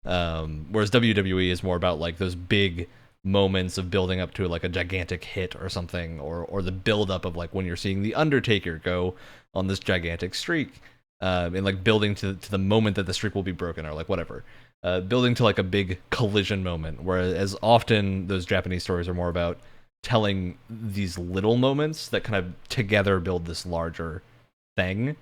Whereas WWE is more about, like, those big moments of building up to, like, a gigantic hit or something, or the build up of, like, when you're seeing the Undertaker go on this gigantic streak, and, like, building to the moment that the streak will be broken, or, like, whatever. Building to, like, a big collision moment, whereas often those Japanese stories are more about telling these little moments that kind of together build this larger thing.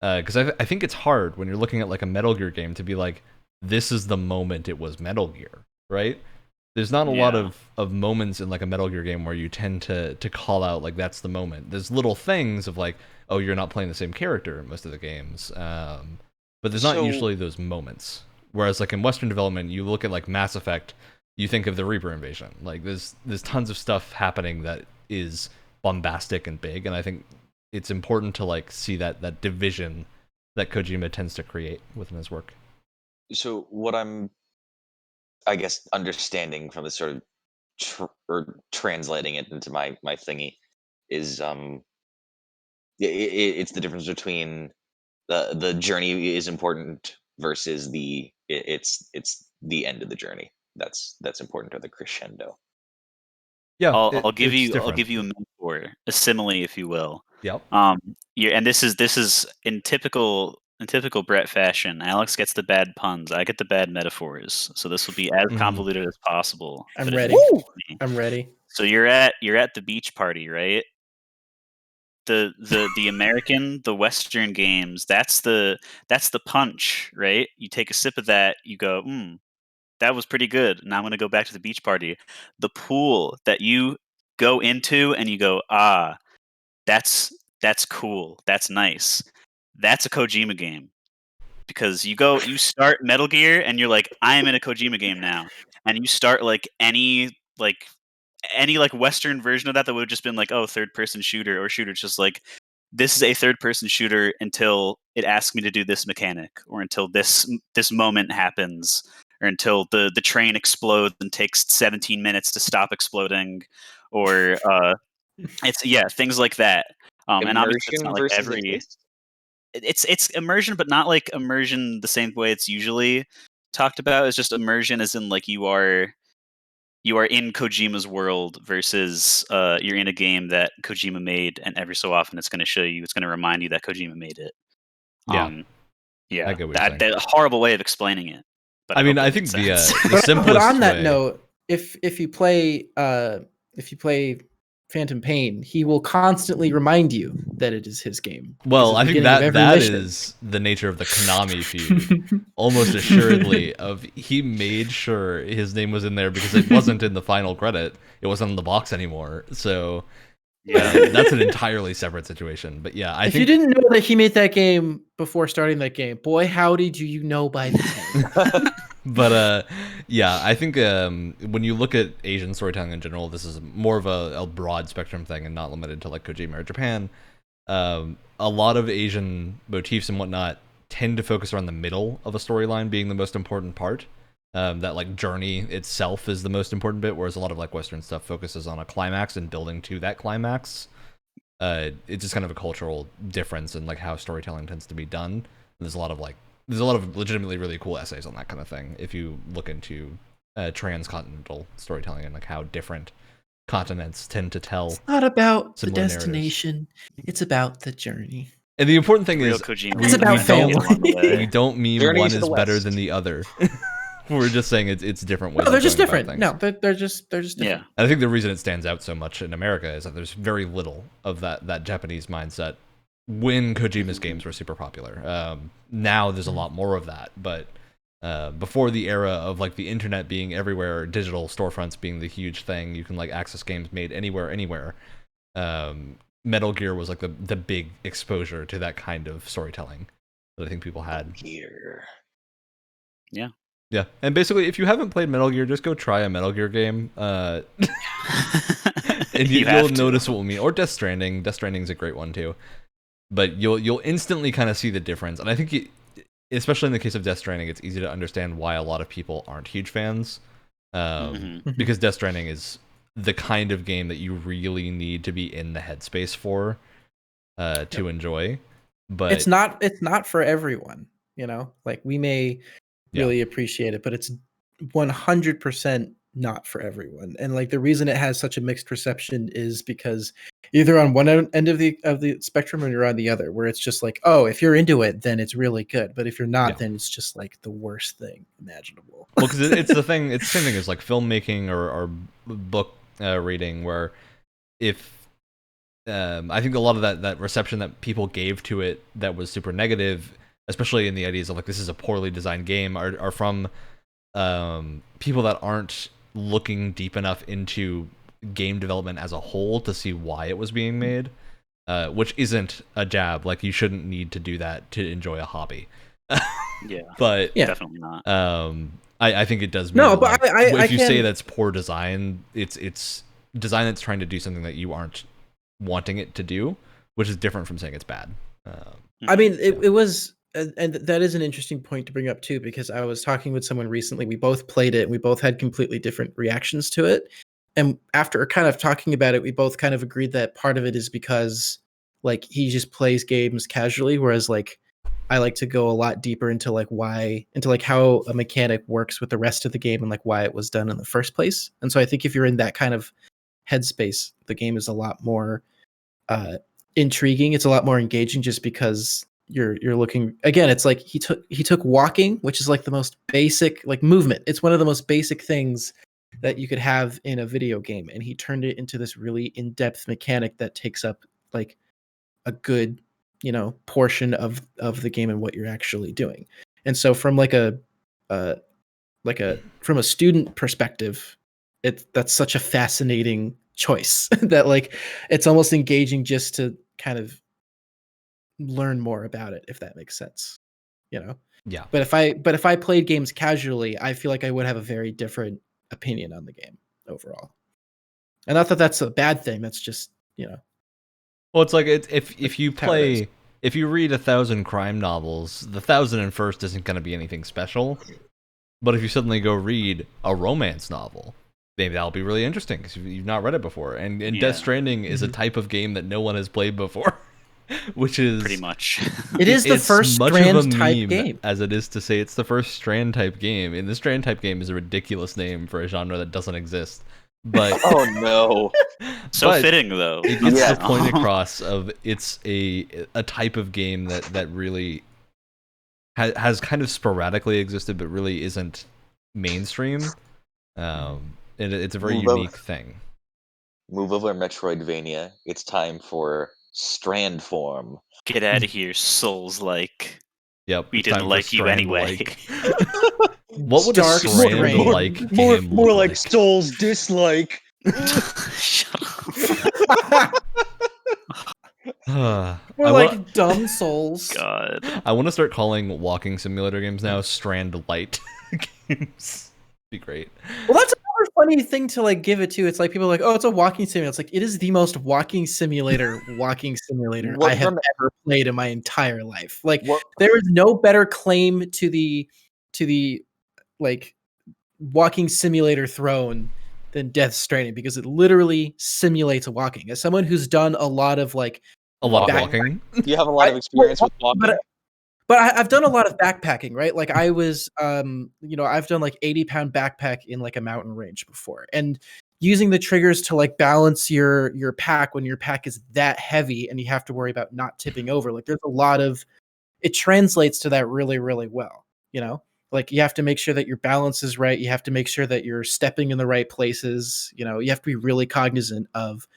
Because I think it's hard when you're looking at, like, a Metal Gear game to be like, this is the moment it was Metal Gear, right? There's not a lot of moments in, like, a Metal Gear game where you tend to call out, like, that's the moment. There's little things of, like, oh, you're not playing the same character in most of the games, but there's not usually those moments. Whereas, like, in Western development, you look at, like, Mass Effect, you think of the Reaper invasion. Like, there's tons of stuff happening that is bombastic and big, and I think it's important to, like, see that division that Kojima tends to create within his work. So what I'm, I guess, understanding from this sort of or translating it into my thingy is it's the difference between the journey is important versus it's the end of the journey that's important, or the crescendo. Yeah, I'll give you a metaphor, a simile, if you will. Yep. And this is in typical Brett fashion. Alex gets the bad puns. I get the bad metaphors. So this will be as convoluted as possible. I'm ready. I'm ready. So you're at the beach party, right? The American, the Western games, that's the punch, right? You take a sip of that, you go, that was pretty good. Now I'm going to go back to the beach party. The pool that you go into and you go, that's cool. That's nice. That's a Kojima game. Because you start Metal Gear and you're like, I am in a Kojima game now. And you start, like, any Western version of that would have just been like, oh, third person shooter or shooter. It's just like, this is a third person shooter until it asks me to do this mechanic, or until this moment happens, or until the train explodes and takes 17 minutes to stop exploding, or it's things like that. And obviously it's not like every it's immersion, but not like immersion the same way it's usually talked about. It's just immersion as in, like, you are in Kojima's world versus you're in a game that Kojima made, and every so often it's going to remind you that Kojima made it. Yeah, I get what you're saying. That horrible way of explaining it. But I mean, I think the simplest but on that way... note, if you play Phantom Pain, he will constantly remind you that it is his game. Well, I think that mission. is the nature of the Konami feud. Almost assuredly, he made sure his name was in there because it wasn't in the final credit. It wasn't in the box anymore. So that's an entirely separate situation. But yeah, I think you didn't know that he made that game before starting that game, boy, howdy do you know by then. But yeah, I think when you look at Asian storytelling in general, this is more of a broad spectrum thing and not limited to like Kojima or Japan. A lot of Asian motifs and whatnot tend to focus around the middle of a storyline being the most important part. That like journey itself is the most important bit, whereas a lot of like Western stuff focuses on a climax and building to that climax. It's just kind of a cultural difference in like how storytelling tends to be done. There's a lot of legitimately really cool essays on that kind of thing if you look into transcontinental storytelling and like how different continents tend to tell. It's not about the similar destination, it's about the journey. And the important thing Real is Kojima. It's about family. we don't mean Journey one to is the better West. than the other. We're just saying it's different ways. No, they're of just going about different. things. No, they're just different. Yeah. And I think the reason it stands out so much in America is that there's very little of that Japanese mindset when Kojima's games were super popular. Now there's a lot more of that, but before the era of like the internet being everywhere, digital storefronts being the huge thing, you can like access games made anywhere. Metal Gear was like the big exposure to that kind of storytelling that I think people had. Here. Yeah, and basically, if you haven't played Metal Gear, just go try a Metal Gear game, and you'll notice what we mean. Or Death Stranding. Death Stranding's a great one too. But you'll instantly kind of see the difference, and I think, especially in the case of Death Stranding, it's easy to understand why a lot of people aren't huge fans, because Death Stranding is the kind of game that you really need to be in the headspace for to enjoy. But it's not for everyone, you know. Like we may really appreciate it, but it's 100% not for everyone. And like the reason it has such a mixed reception is because either on one end of the spectrum or you're on the other, where it's just like, oh, if you're into it, then it's really good, but if you're not, then it's just like the worst thing imaginable. Well, because it's the thing. It's the same thing as like filmmaking or book reading, where if I think a lot of that reception that people gave to it that was super negative, especially in the ideas of like this is a poorly designed game, are from people that aren't looking deep enough into game development as a whole to see why it was being made, which isn't a jab. Like you shouldn't need to do that to enjoy a hobby. But definitely not. I think it does. No, but if you say that's poor design, it's design that's trying to do something that you aren't wanting it to do, which is different from saying it's bad. I mean, it was. And that is an interesting point to bring up too, because I was talking with someone recently. We both played it. And we both had completely different reactions to it. And after kind of talking about it, we both kind of agreed that part of it is because like he just plays games casually, whereas like I like to go a lot deeper into like how a mechanic works with the rest of the game and like why it was done in the first place. And so I think if you're in that kind of headspace, the game is a lot more intriguing. It's a lot more engaging just because you're looking again. It's like he took walking, which is like the most basic like movement. It's one of the most basic things that you could have in a video game, and he turned it into this really in-depth mechanic that takes up like a good portion of the game and what you're actually doing. And so from from a student perspective, that's such a fascinating choice that like it's almost engaging just to kind of learn more about it, if that makes sense. Yeah. But if I played games casually, I feel like I would have a very different opinion on the game overall. And not that that's a bad thing. That's just Well, it's like if you read 1,000 crime novels, the 1,001st isn't going to be anything special. But if you suddenly go read a romance novel, maybe that'll be really interesting because you've not read it before. And Death Stranding is a type of game that no one has played before, which is pretty much. It is the first Strand type game, as it is to say it's the first Strand type game. And the Strand type game is a ridiculous name for a genre that doesn't exist. But oh no, so fitting though. It gets the point across of it's a type of game that really has kind of sporadically existed, but really isn't mainstream. And it's a very unique thing. Move over, Metroidvania. It's time for Strand Form. Get out of here, Souls-like. Yep. We it's didn't time for like you anyway. What would a Dark Strand Strain. like game look like? Souls dislike. Shut up. Or like Dumb Souls. God. I want to start calling walking simulator games now Strand Light games. Be great. Well, that's another funny thing to like give it to. It's like people are like, oh, it's a walking simulator. It's like it is the most walking simulator I have ever played in my entire life. Like there is no better claim to the like walking simulator throne than Death Stranding, because it literally simulates walking. As someone who's done a lot of like walking. You have a lot of experience with walking. But I've done a lot of backpacking, right? Like I was, I've done like 80-pound backpack in like a mountain range before, and using the triggers to like balance your pack when your pack is that heavy and you have to worry about not tipping over. Like there's a lot of, it translates to that really, really well. Like you have to make sure that your balance is right. You have to make sure that you're stepping in the right places. You have to be really cognizant of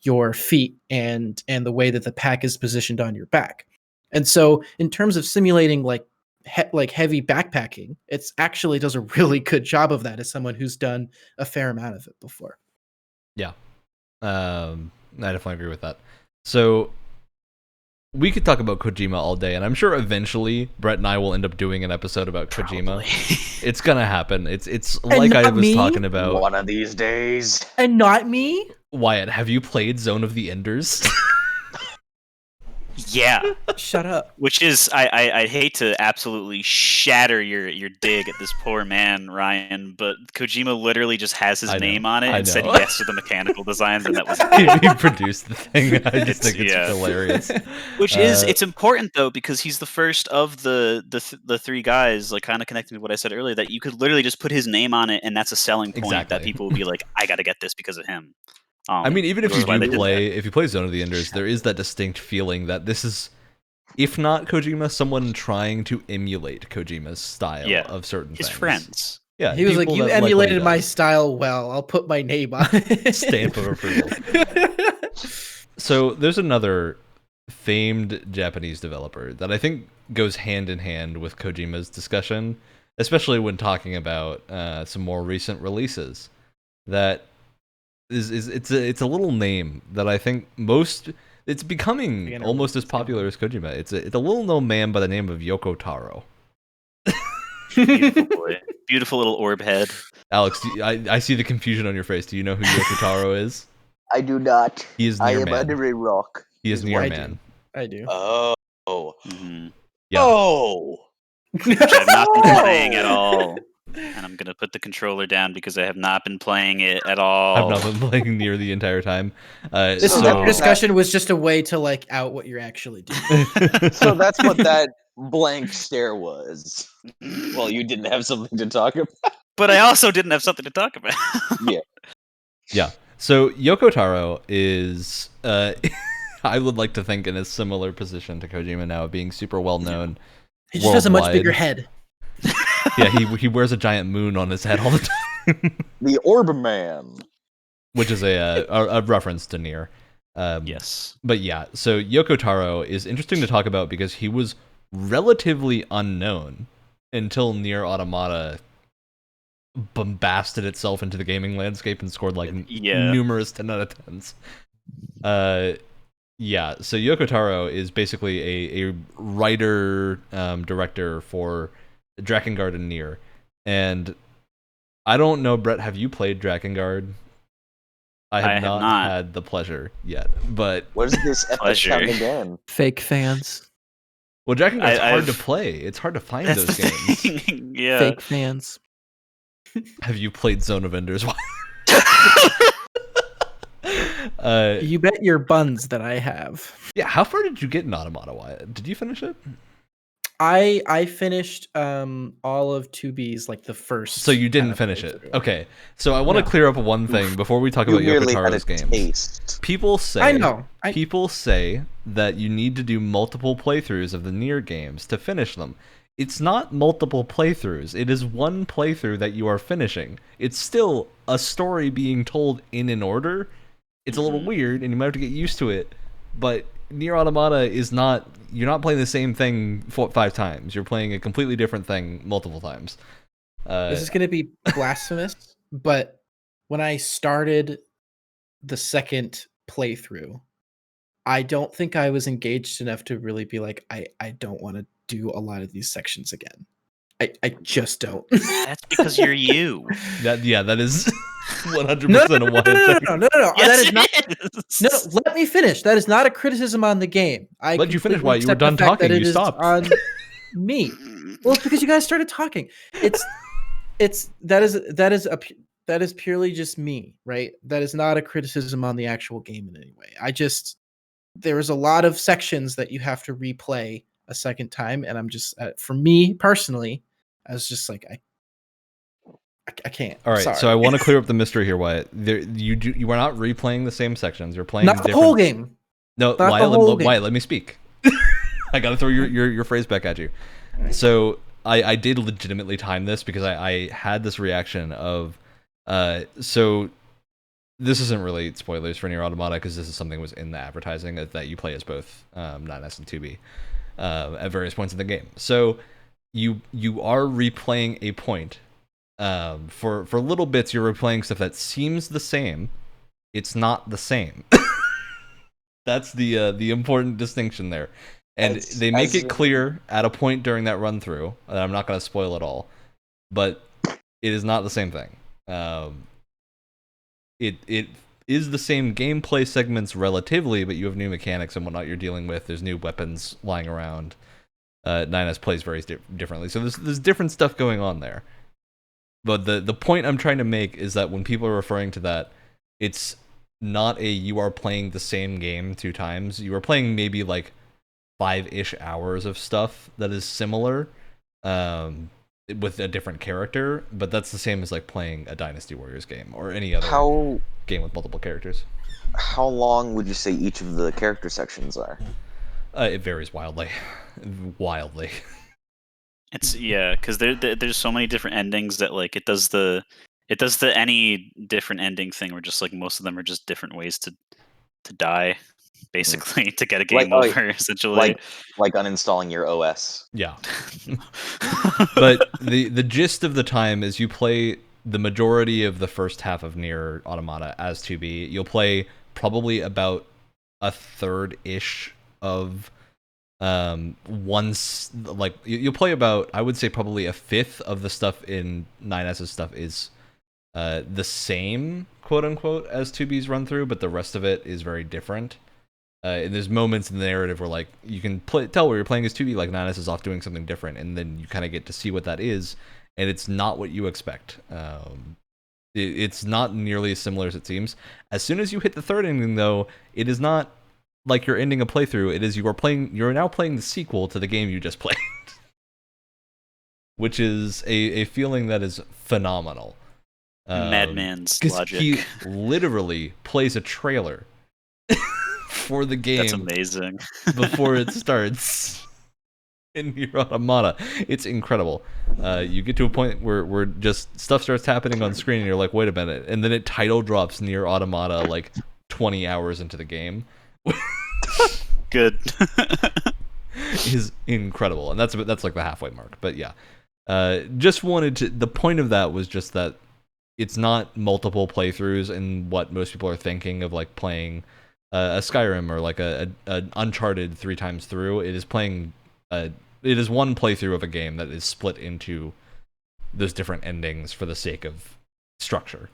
your feet and the way that the pack is positioned on your back. And so in terms of simulating like heavy backpacking, it's actually does a really good job of that as someone who's done a fair amount of it before. Yeah. I definitely agree with that. So we could talk about Kojima all day, and I'm sure eventually Brett and I will end up doing an episode about Kojima. It's gonna happen. It's like I was talking about. One of these days. And not me? Wyatt, have you played Zone of the Enders? Yeah. Shut up. Which is, I hate to absolutely shatter your dig at this poor man, Ryan, but Kojima literally just has his name on it and said yes to the mechanical designs, and that was he produced the thing. I just think it's hilarious. Which is, it's important though, because he's the first of the three guys, like kind of connecting to what I said earlier, that you could literally just put his name on it, and that's a selling point that people will be like, I gotta get this because of him. I mean, even if you play Zone of the Enders, there is that distinct feeling that this is, if not Kojima, someone trying to emulate Kojima's style of certain things. His friends. Yeah, he was like, you emulated my style well. I'll put my name on it. Stamp of approval. So there's another famed Japanese developer that I think goes hand in hand with Kojima's discussion, especially when talking about some more recent releases. That it's a little name that I think it's becoming almost as popular as Kojima. It's a little known man by the name of Yoko Taro. Beautiful boy. Beautiful little orb head. Alex, I see the confusion on your face. Do you know who Yoko Taro is? I do not. He is Nier Man. I am under a rock. He is Nier Man. I do. Oh. Mm-hmm. Yeah. Oh. Which I've not been playing at all. And I'm going to put the controller down because I have not been playing it at all. I've not been playing Nier the entire time. This discussion was just a way to like out what you're actually doing. So that's what that blank stare was. Well, you didn't have something to talk about. But I also didn't have something to talk about. Yeah. So Yoko Taro is, I would like to think, in a similar position to Kojima now, being super well known. He just has a much bigger head. Yeah, he wears a giant moon on his head all the time. The Orb Man. Which is a reference to Nier. Yes. But yeah, so Yoko Taro is interesting to talk about because he was relatively unknown until Nier Automata bombasted itself into the gaming landscape and scored like numerous 10 out of 10s. Yeah, so Yoko Taro is basically a writer, director for Drakengard and Nier. And I don't know, Brett, have you played Drakengard? I have not had the pleasure yet, but... What is this episode again? Fake fans. Well, Drakengard's hard to play. It's hard to find those games. Yeah. Fake fans. Have you played Zone of Enders? You bet your buns that I have. Yeah, how far did you get in Automata, Wyatt? Did you finish it? I finished all of 2B's like the first. So you didn't finish it. Okay. So I want to clear up one thing before we talk about Yoko Taro's games. People say people say that you need to do multiple playthroughs of the Nier games to finish them. It's not multiple playthroughs. It is one playthrough that you are finishing. It's still a story being told in an order. it's a little weird, and you might have to get used to it. But Nier Automata is not. You're not playing the same thing 5 times. You're playing a completely different thing multiple times. This is going to be blasphemous, but when I started the second playthrough, I don't think I was engaged enough to really be like, I don't want to do a lot of these sections again. I just don't. That's because you're you. That is 100% a one thing. No. Yes, That is not. No, let me finish. That is not a criticism on the game. I let you finish. completely Why you were accept the done fact talking? that it You is stopped. on me. Well, it's because you guys started talking. That is purely just me, right? That is not a criticism on the actual game in any way. There is a lot of sections that you have to replay a second time, and I'm just for me personally, I was just like I can't. All right, Sorry. so I want to clear up the mystery here, Wyatt. You are not replaying the same sections. You're playing not the whole game. No, not Wyatt, let me speak. I got to throw your phrase back at you. So I did legitimately time this because I had this reaction of so this isn't really spoilers for Nier Automata because this is something that was in the advertising that you play as both 9S and 2B at various points in the game. So you are replaying a point. For little bits, you're replaying stuff that seems the same. It's not the same. That's the important distinction there. And they make it clear at a point during that run through. I'm not going to spoil it all, but it is not the same thing. It is the same gameplay segments relatively, but you have new mechanics and whatnot you're dealing with. There's new weapons lying around. 9S plays very differently, so there's different stuff going on there. But the point I'm trying to make is that when people are referring to that, it's not you are playing the same game 2 times. You are playing maybe like 5-ish hours of stuff that is similar with a different character, but that's the same as like playing a Dynasty Warriors game or any other game with multiple characters. How long would you say each of the character sections are? It varies wildly. Wildly. It's because there's so many different endings that like it does the any different ending thing where just like most of them are just different ways to die, basically, to get a game over, essentially. Like uninstalling your OS. Yeah. But the gist of the time is you play the majority of the first half of Nier Automata as 2B. You'll play probably about a third-ish of you'll play about, I would say probably a fifth of the stuff in 9S's stuff is the same, quote unquote, as 2B's run through, but the rest of it is very different. And there's moments in the narrative where like you can tell where you're playing as 2B, like 9S is off doing something different, and then you kind of get to see what that is, and it's not what you expect. It's not nearly as similar as it seems. As soon as you hit the third ending, though, it is not like you're ending a playthrough. It is you're now playing the sequel to the game you just played, which is a feeling that is phenomenal. Madman's logic. He literally plays a trailer for the game. That's amazing. Before it starts in Nier Automata. It's incredible. You get to a point where just stuff starts happening on screen and you're like, wait a minute, and then it title drops Nier Automata like 20 hours into the game. Good. Is incredible, and that's like the halfway mark. But yeah, just wanted to. The point of that was just that it's not multiple playthroughs and what most people are thinking of, like playing a Skyrim or like a Uncharted 3 times through. It is playing. It is one playthrough of a game that is split into those different endings for the sake of structure.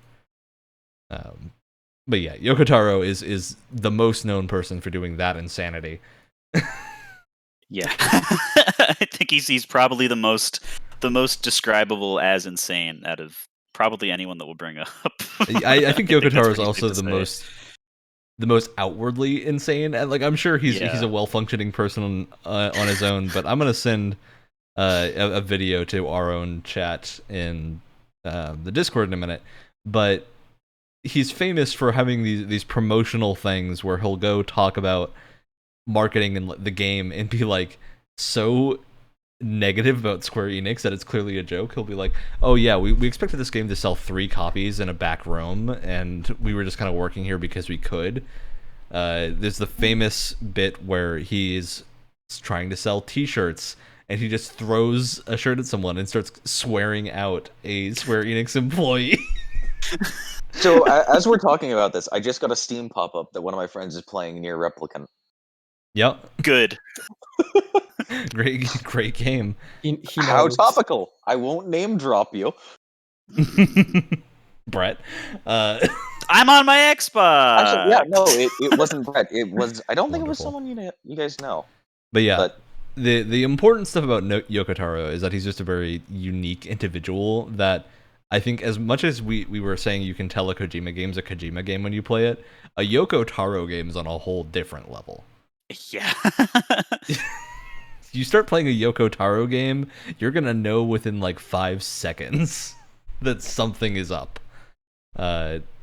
But yeah, Yoko Taro is the most known person for doing that insanity. Yeah. I think he's probably the most describable as insane out of probably anyone that will bring up. I think Yoko Taro is also the most outwardly insane, and like I'm sure he's a well-functioning person on his own, but I'm gonna send a video to our own chat in the Discord in a minute. But he's famous for having these promotional things where he'll go talk about marketing and the game and be like so negative about Square Enix that it's clearly a joke. He'll be like, "Oh yeah, we expected this game to sell 3 copies in a back room, and we were just kind of working here because we could." There's the famous bit where he's trying to sell T-shirts, and he just throws a shirt at someone and starts swearing out a Square Enix employee. So as we're talking about this, I just got a Steam pop-up that one of my friends is playing Near Replicant. Yep. Good. Great game. He How knows. topical! I won't name drop you. Brett. I'm on my Xbox. Actually, yeah, no, it wasn't Brett. It was. I don't think it was Wonderful. someone you guys know. But yeah, But the important stuff about Yoko Taro is that he's just a very unique individual that I think as much as we were saying you can tell a Kojima game's a Kojima game when you play it, a Yoko Taro game is on a whole different level. Yeah. You start playing a Yoko Taro game, you're gonna know within like 5 seconds that something is up.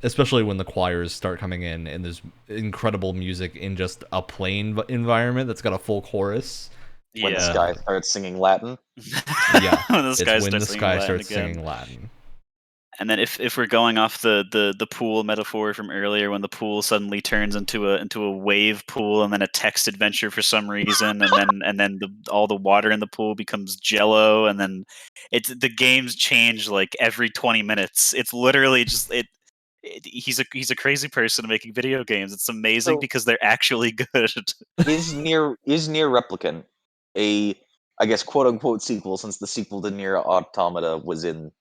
Especially when the choirs start coming in and there's incredible music in just a plain environment that's got a full chorus. when the sky starts singing Latin. Yeah, when the it's sky when the starts sky singing starts Latin again. singing Latin. And then if we're going off the pool metaphor from earlier, when the pool suddenly turns into a wave pool and then a text adventure for some reason, and then all the water in the pool becomes Jello, and then the games change like every 20 minutes. It's literally just he's a crazy person making video games. It's amazing So- because they're actually good. Is Near Replicant a, I guess, quote unquote sequel, since the sequel to Near Automata was in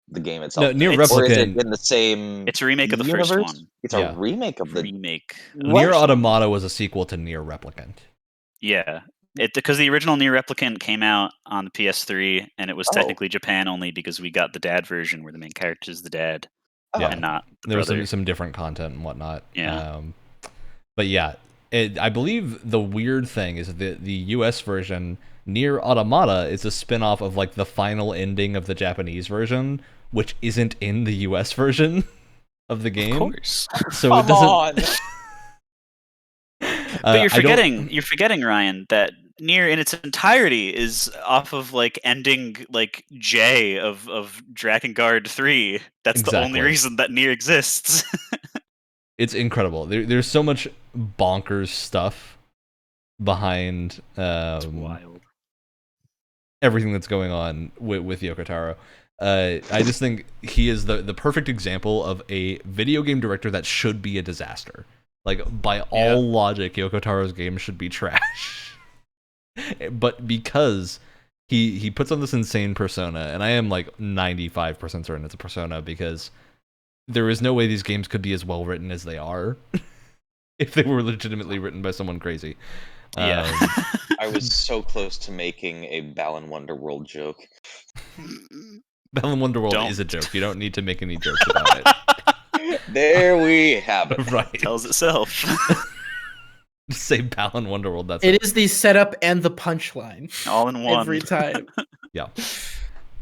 the game itself? No, Near It's- Or is it Replicant. in the same It's a remake of the universe? first one. It's Yeah. a remake of the Remake. Near first one. Automata was a sequel to Near Replicant. Yeah. Because the original Near Replicant came out on the PS3, and it was Oh. technically Japan only because we got the dad version where the main character is the dad Yeah. and not the There was brother. some different content and whatnot. Yeah. But yeah, I believe the weird thing is the US version, Near Automata, is a spin-off of like the final ending of the Japanese version, which isn't in the US version of the game. Of course. So it doesn't. But I don't- you're forgetting, Ryan, that Nier in its entirety is off of like ending like J of Drakengard 3. That's the only Exactly. reason that Nier exists. It's incredible. There's so much bonkers stuff behind It's wild. everything that's going on with Yoko Taro. I just think he is the perfect example of a video game director that should be a disaster. Like, by all logic, Yoko Taro's game should be trash. But because he puts on this insane persona, and I am like 95% certain it's a persona, because there is no way these games could be as well written as they are if they were legitimately written by someone crazy. Yeah. I was so close to making a Balan Wonderworld joke. Balan Wonderworld Don't. is a joke. You don't need to make any jokes about it. There we have it. Right. Tells itself. Just say Balan Wonderworld, that's It is the setup and the punchline All in one. every time. Yeah.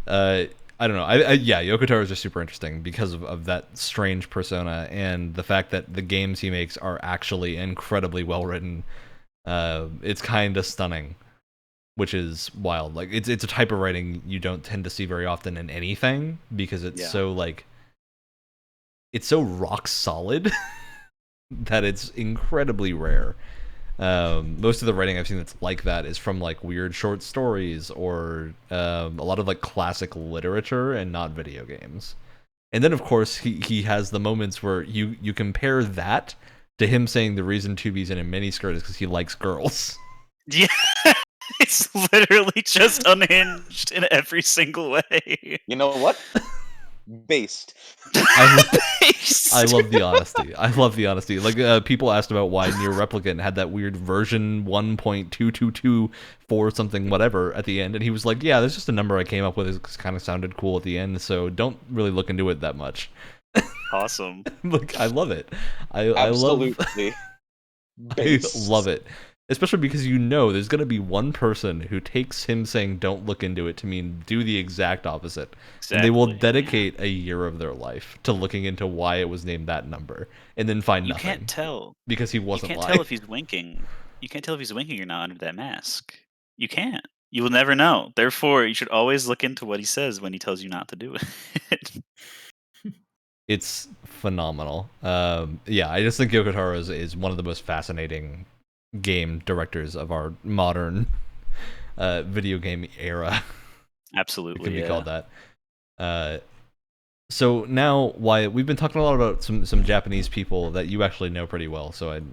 I don't know. Yeah, Yoko Taro is just super interesting because of that strange persona and the fact that the games he makes are actually incredibly well written. It's kind of stunning, which is wild. Like it's a type of writing you don't tend to see very often in anything because it's so like it's so rock solid that it's incredibly rare. Most of the writing I've seen that's like that is from like weird short stories or a lot of like classic literature and not video games. And then of course he has the moments where you compare that to him saying the reason 2B's in a miniskirt is because he likes girls. Yeah. It's literally just unhinged in every single way. You know what? Based. I love the honesty. I love the honesty. Like people asked about why Near Replicant had that weird version 1.2224 something whatever at the end, and he was like, "Yeah, there's just a number I came up with. It kind of sounded cool at the end, so don't really look into it that much." Awesome. Like I love it. Absolutely. I love it. Especially because you know there's going to be one person who takes him saying don't look into it to mean do the exact opposite. Exactly. And they will dedicate a year of their life to looking into why it was named that number and then find You nothing. can't tell. Because he You wasn't can't lying. tell if he's winking. You can't tell if he's winking or not under that mask. You can't. You will never know. Therefore, you should always look into what he says when he tells you not to do it. It's phenomenal. Yeah, I just think Yoko Taro is one of the most fascinating game directors of our modern video game era. Absolutely, it could be called that. So now, Wyatt, we've been talking a lot about some Japanese people that you actually know pretty well. So it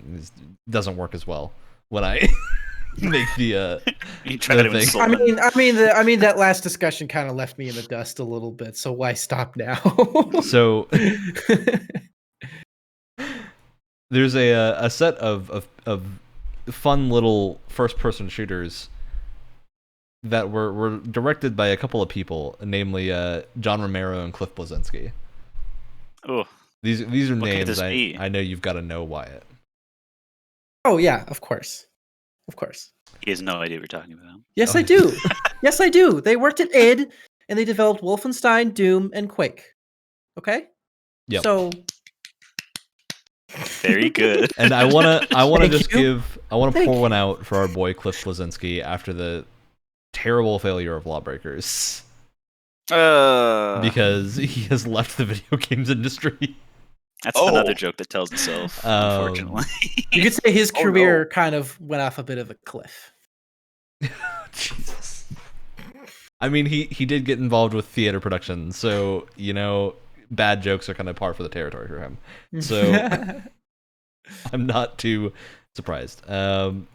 doesn't work as well when I make the you try to thing. insult I mean that last discussion kind of left me in the dust a little bit. So why stop now? So there's a set of fun little first-person shooters that were directed by a couple of people, namely John Romero and Cliff Bleszinski. Oh, these are names I know you've got to know, Wyatt. Oh yeah, of course. He has no idea what you're talking about. Yes, I do. Yes, I do. They worked at id, and they developed Wolfenstein, Doom, and Quake. Okay. Yep. So. Very good. And I wanna pour one out for our boy Cliff Bleszinski after the terrible failure of Lawbreakers. Because he has left the video games industry. That's another joke that tells itself, unfortunately. You could say his career kind of went off a bit of a cliff. Jesus. I mean, he did get involved with theater production, so, bad jokes are kind of par for the territory for him. So I'm not too surprised.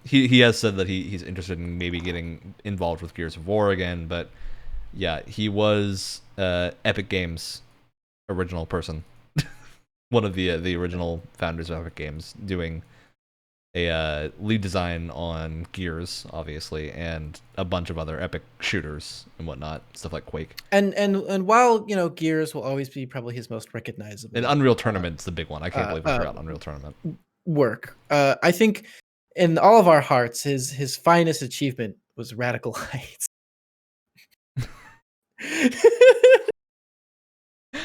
He has said that he's interested in maybe getting involved with Gears of War again, but yeah, he was Epic Games' original person. One of the original founders of Epic Games, doing a lead design on Gears, obviously, and a bunch of other Epic shooters and whatnot, stuff like Quake. And while Gears will always be probably his most recognizable, and Unreal Tournament's the big one. I can't believe we forgot Unreal Tournament. Work. I think in all of our hearts, his finest achievement was Radical Heights.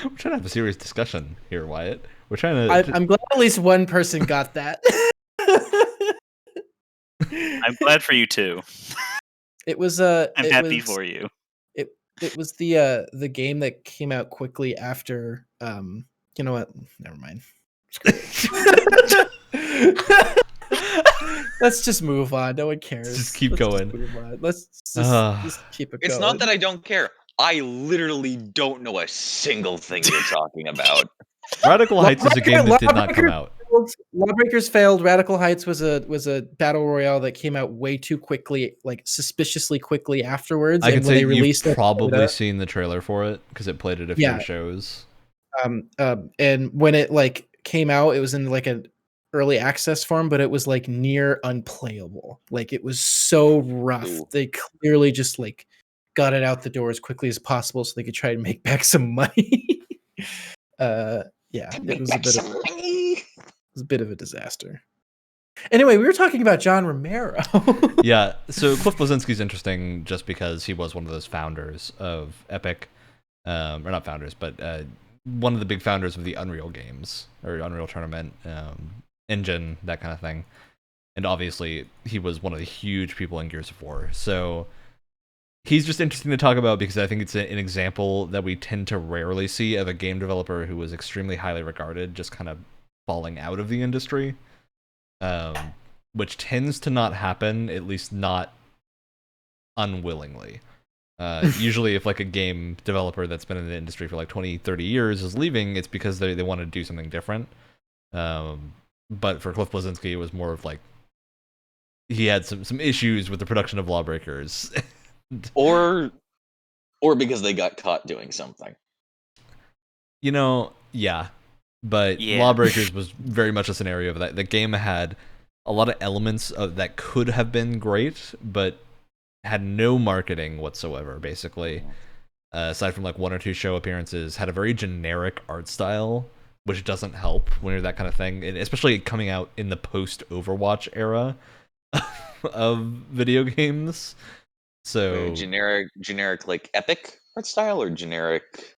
We're trying to have a serious discussion here, Wyatt. We're trying to. I'm glad at least one person got that. I'm glad for you too. It was I'm happy for you. It was the game that came out quickly after. You know what? Never mind. Let's just move on. No one cares. Just keep going. Let's just keep it going. It's not that I don't care. I literally don't know a single thing you're talking about. Radical Heights is a game that did not come out. Lawbreakers failed. Radical Heights was a battle royale that came out way too quickly, like suspiciously quickly afterwards. I can say you've probably seen the trailer for it because it played at a few shows. And when it came out, it was in an early access form, but it was near unplayable. It was so rough. Ooh. They clearly just got it out the door as quickly as possible so they could try to make back some money. It was a bit of a disaster. Anyway, we were talking about John Romero. Yeah, so Cliff Bleszinski's interesting just because he was one of those founders of Epic, or not founders, but one of the big founders of the Unreal games, or Unreal Tournament, engine, that kind of thing. And obviously, he was one of the huge people in Gears of War. So he's just interesting to talk about because I think it's an example that we tend to rarely see of a game developer who was extremely highly regarded just kind of falling out of the industry, which tends to not happen, at least not unwillingly. Usually if a game developer that's been in the industry for 20, 30 years is leaving, it's because they want to do something different. But for Cliff Bleszinski, it was more of he had some issues with the production of Lawbreakers. or because they got caught doing something. Yeah. But Lawbreakers was very much a scenario of that. The game had a lot of elements that could have been great, but had no marketing whatsoever, basically. Aside from one or two show appearances, had a very generic art style, which doesn't help when you're that kind of thing, and especially coming out in the post-Overwatch era of video games. So generic Epic art style, or generic?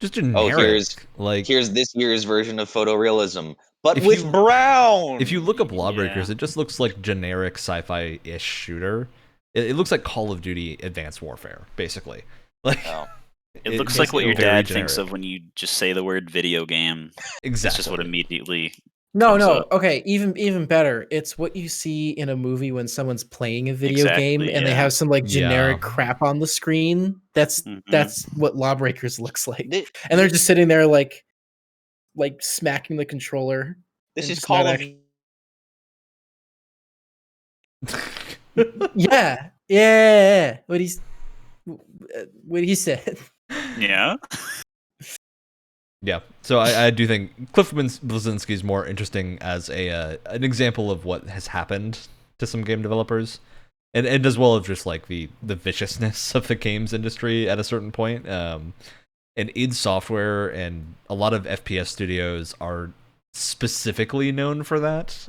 Just generic. Here's this year's version of photorealism, but with brown. If you look up Lawbreakers, it just looks like generic sci-fi-ish shooter. It looks like Call of Duty Advanced Warfare, basically. Like, it looks like what your very dad thinks of when you just say the word video game. Exactly. It's just what immediately. No. up. Okay, even better. It's what you see in a movie when someone's playing a video game and they have some like generic crap on the screen. That's what Lawbreakers looks like. And they're just sitting there like smacking the controller. This is Call of Yeah. What he said. Yeah. Yeah, so I do think Cliff Bleszinski is more interesting as an example of what has happened to some game developers, and as well as just like the viciousness of the games industry at a certain point. And id Software and a lot of FPS studios are specifically known for that.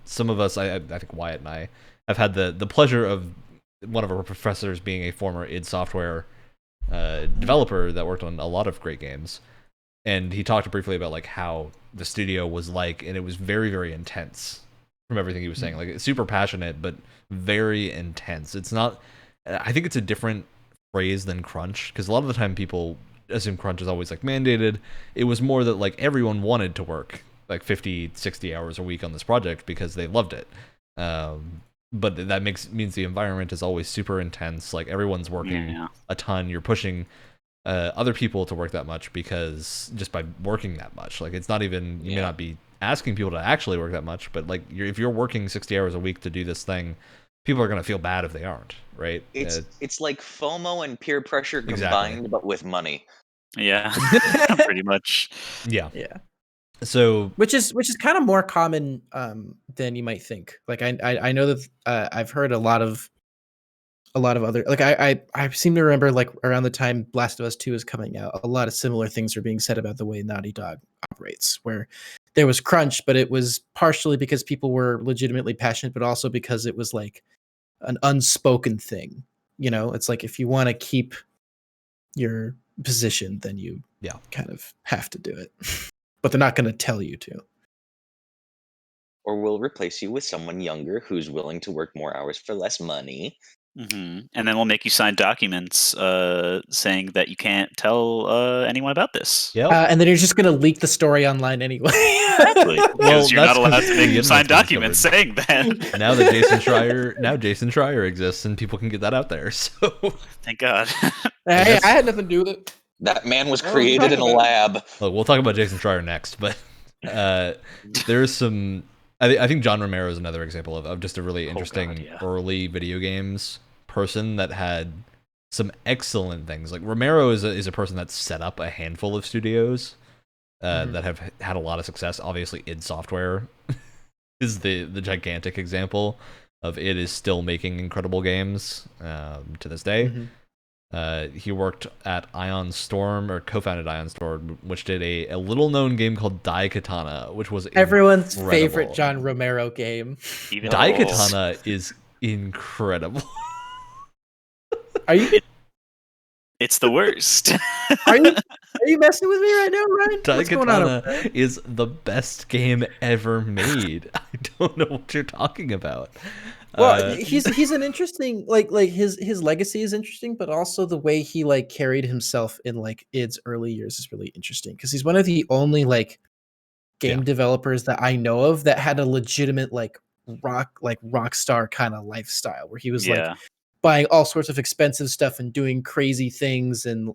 Some of us, I think Wyatt and I, have had the pleasure of one of our professors being a former id Software developer that worked on a lot of great games. And he talked briefly about like how the studio was like, and it was very, very intense from everything he was saying. Like, it's super passionate, but very intense. It's not. I think it's a different phrase than crunch, because a lot of the time people assume crunch is always like mandated. It was more that like everyone wanted to work like 50, 60 hours a week on this project because they loved it. But that means the environment is always super intense. Like, everyone's working a ton. You're pushing other people to work that much because just by working that much, like, it's not even, you may not be asking people to actually work that much, but like if you're working 60 hours a week to do this thing, people are going to feel bad if they aren't, right? It's like FOMO and peer pressure combined, but with money. Yeah, pretty much. Yeah. So which is kind of more common than you might think. Like, I know that I've heard a lot of other, like, I seem to remember, like, around the time Last of Us 2 is coming out, a lot of similar things are being said about the way Naughty Dog operates, where there was crunch, but it was partially because people were legitimately passionate, but also because it was like an unspoken thing. You know, it's like, if you want to keep your position, then you kind of have to do it. But they're not going to tell you to. Or we'll replace you with someone younger who's willing to work more hours for less money. And then we'll make you sign documents saying that you can't tell anyone about this. And then you're just going to leak the story online anyway. Exactly. Because you're not allowed to make you sign documents saying that. Now Jason Schreier exists, and people can get that out there. So thank God. Hey, I had nothing to do with it. That man was created in a lab. Look, we'll talk about Jason Schreier next, but there's some. I think John Romero is another example of just a really interesting early video games person that had some excellent things. Like, Romero is a person that's set up a handful of studios that have had a lot of success. Obviously, id Software is the gigantic example of it is still making incredible games to this day. He worked at Ion Storm, or co-founded Ion Storm, which did a little-known game called Daikatana, which was everyone's favorite John Romero game. Daikatana is incredible. Are you? It's the worst. Are you messing with me right now, Ryan? Daikatana is the best game ever made. I don't know what you're talking about. Well, he's an interesting, like his legacy is interesting, but also the way he like carried himself in like id's early years is really interesting, because he's one of the only like game developers that I know of that had a legitimate like rock star kind of lifestyle, where he was like buying all sorts of expensive stuff and doing crazy things and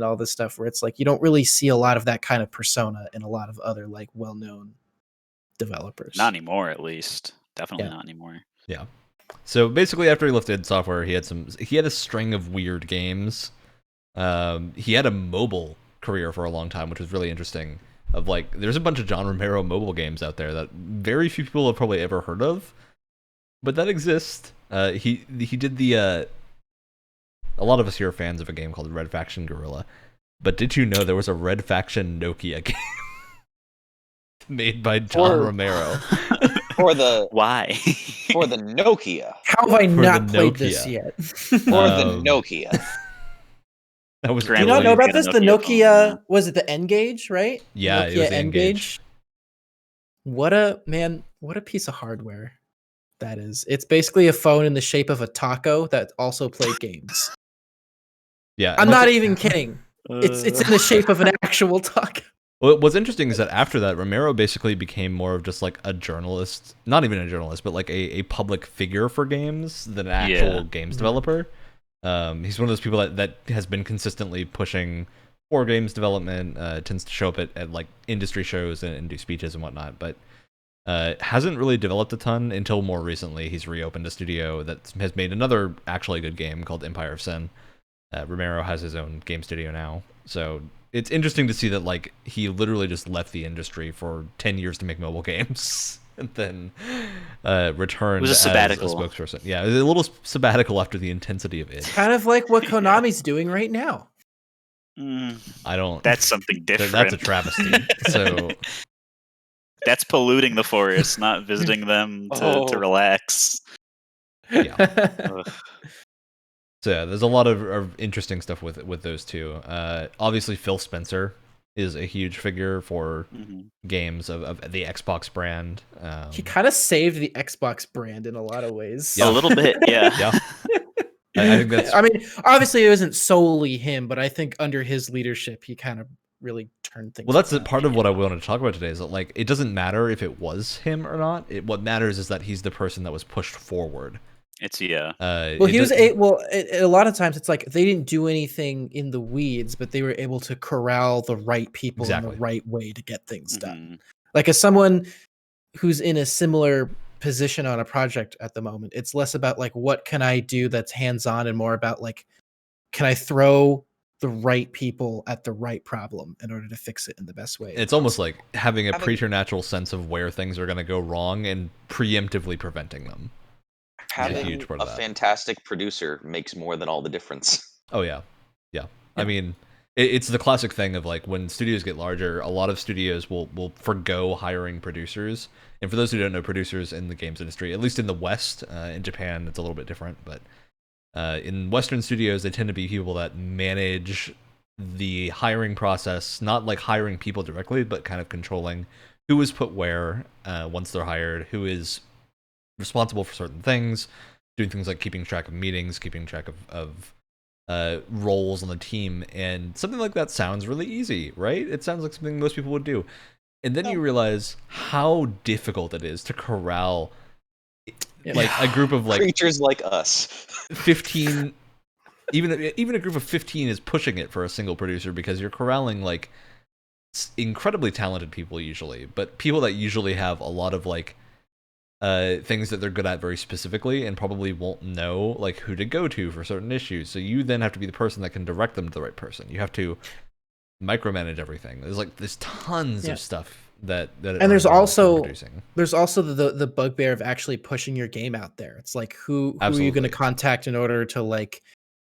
all this stuff, where it's like you don't really see a lot of that kind of persona in a lot of other like well-known developers. Not anymore, at least. Definitely not anymore. Yeah. So basically, after he left id Software, he had a string of weird games. He had a mobile career for a long time, which was really interesting. Of like, there's a bunch of John Romero mobile games out there that very few people have probably ever heard of, but that exist. He did a lot of us here are fans of a game called Red Faction Guerrilla, but did you know there was a Red Faction Nokia game made by John Romero? Why? For the Nokia. How have I not played this yet? For the Nokia. That was. Do you not know about this? The Nokia, was it the N-Gage, right? Yeah, Nokia, it was the N-Gage. What a piece of hardware. that is. It's basically a phone in the shape of a taco that also played games. Yeah, I'm not even kidding. It's in the shape of an actual taco. Well, what's interesting is that after that, Romero basically became more of just like a journalist, not even a journalist, but like a public figure for games than an actual games developer. He's one of those people that has been consistently pushing for games development, tends to show up at like industry shows and do speeches and whatnot, but hasn't really developed a ton until more recently. He's reopened a studio that has made another actually good game called Empire of Sin. Romero has his own game studio now, so it's interesting to see that like he literally just left the industry for 10 years to make mobile games and then returned as a spokesperson. Yeah, it was a little sabbatical after the intensity of it. It's kind of like what Konami's doing right now. I don't. That's something different. That's a travesty. So that's polluting the forest, not visiting them to relax. Yeah. So yeah, there's a lot of interesting stuff with those two. Obviously, Phil Spencer is a huge figure for games of the Xbox brand. He kind of saved the Xbox brand in a lot of ways. Yeah. A little bit, yeah. Yeah. I think that's. I mean, obviously, it wasn't solely him, but I think under his leadership, he kind of really turned things. Well, that's part of what I wanted to talk about today. Is that like it doesn't matter if it was him or not. What matters is that he's the person that was pushed forward. It's well, he was a lot of times it's like they didn't do anything in the weeds, but they were able to corral the right people in the right way to get things done. Like as someone who's in a similar position on a project at the moment, it's less about like what can I do that's hands-on and more about like can I throw the right people at the right problem in order to fix it in the best way. It's almost like having a preternatural sense of where things are going to go wrong and preemptively preventing them. Having a fantastic producer makes more than all the difference. Oh yeah. I mean, it's the classic thing of like when studios get larger, a lot of studios will forgo hiring producers. And for those who don't know, producers in the games industry, at least in the West, in Japan, it's a little bit different. But in Western studios, they tend to be people that manage the hiring process, not like hiring people directly, but kind of controlling who is put where once they're hired, who is responsible for certain things, doing things like keeping track of meetings, keeping track of roles on the team, and something like that sounds really easy, right? It sounds like something most people would do, and then you realize how difficult it is to corral like a group of like creatures like us. 15, even a group of 15 is pushing it for a single producer because you're corralling like incredibly talented people usually, but people that usually have a lot of like things that they're good at very specifically and probably won't know like who to go to for certain issues. So you then have to be the person that can direct them to the right person. You have to micromanage everything. There's tons of stuff that and there's also the bugbear of actually pushing your game out there. It's like who are you going to contact in order to like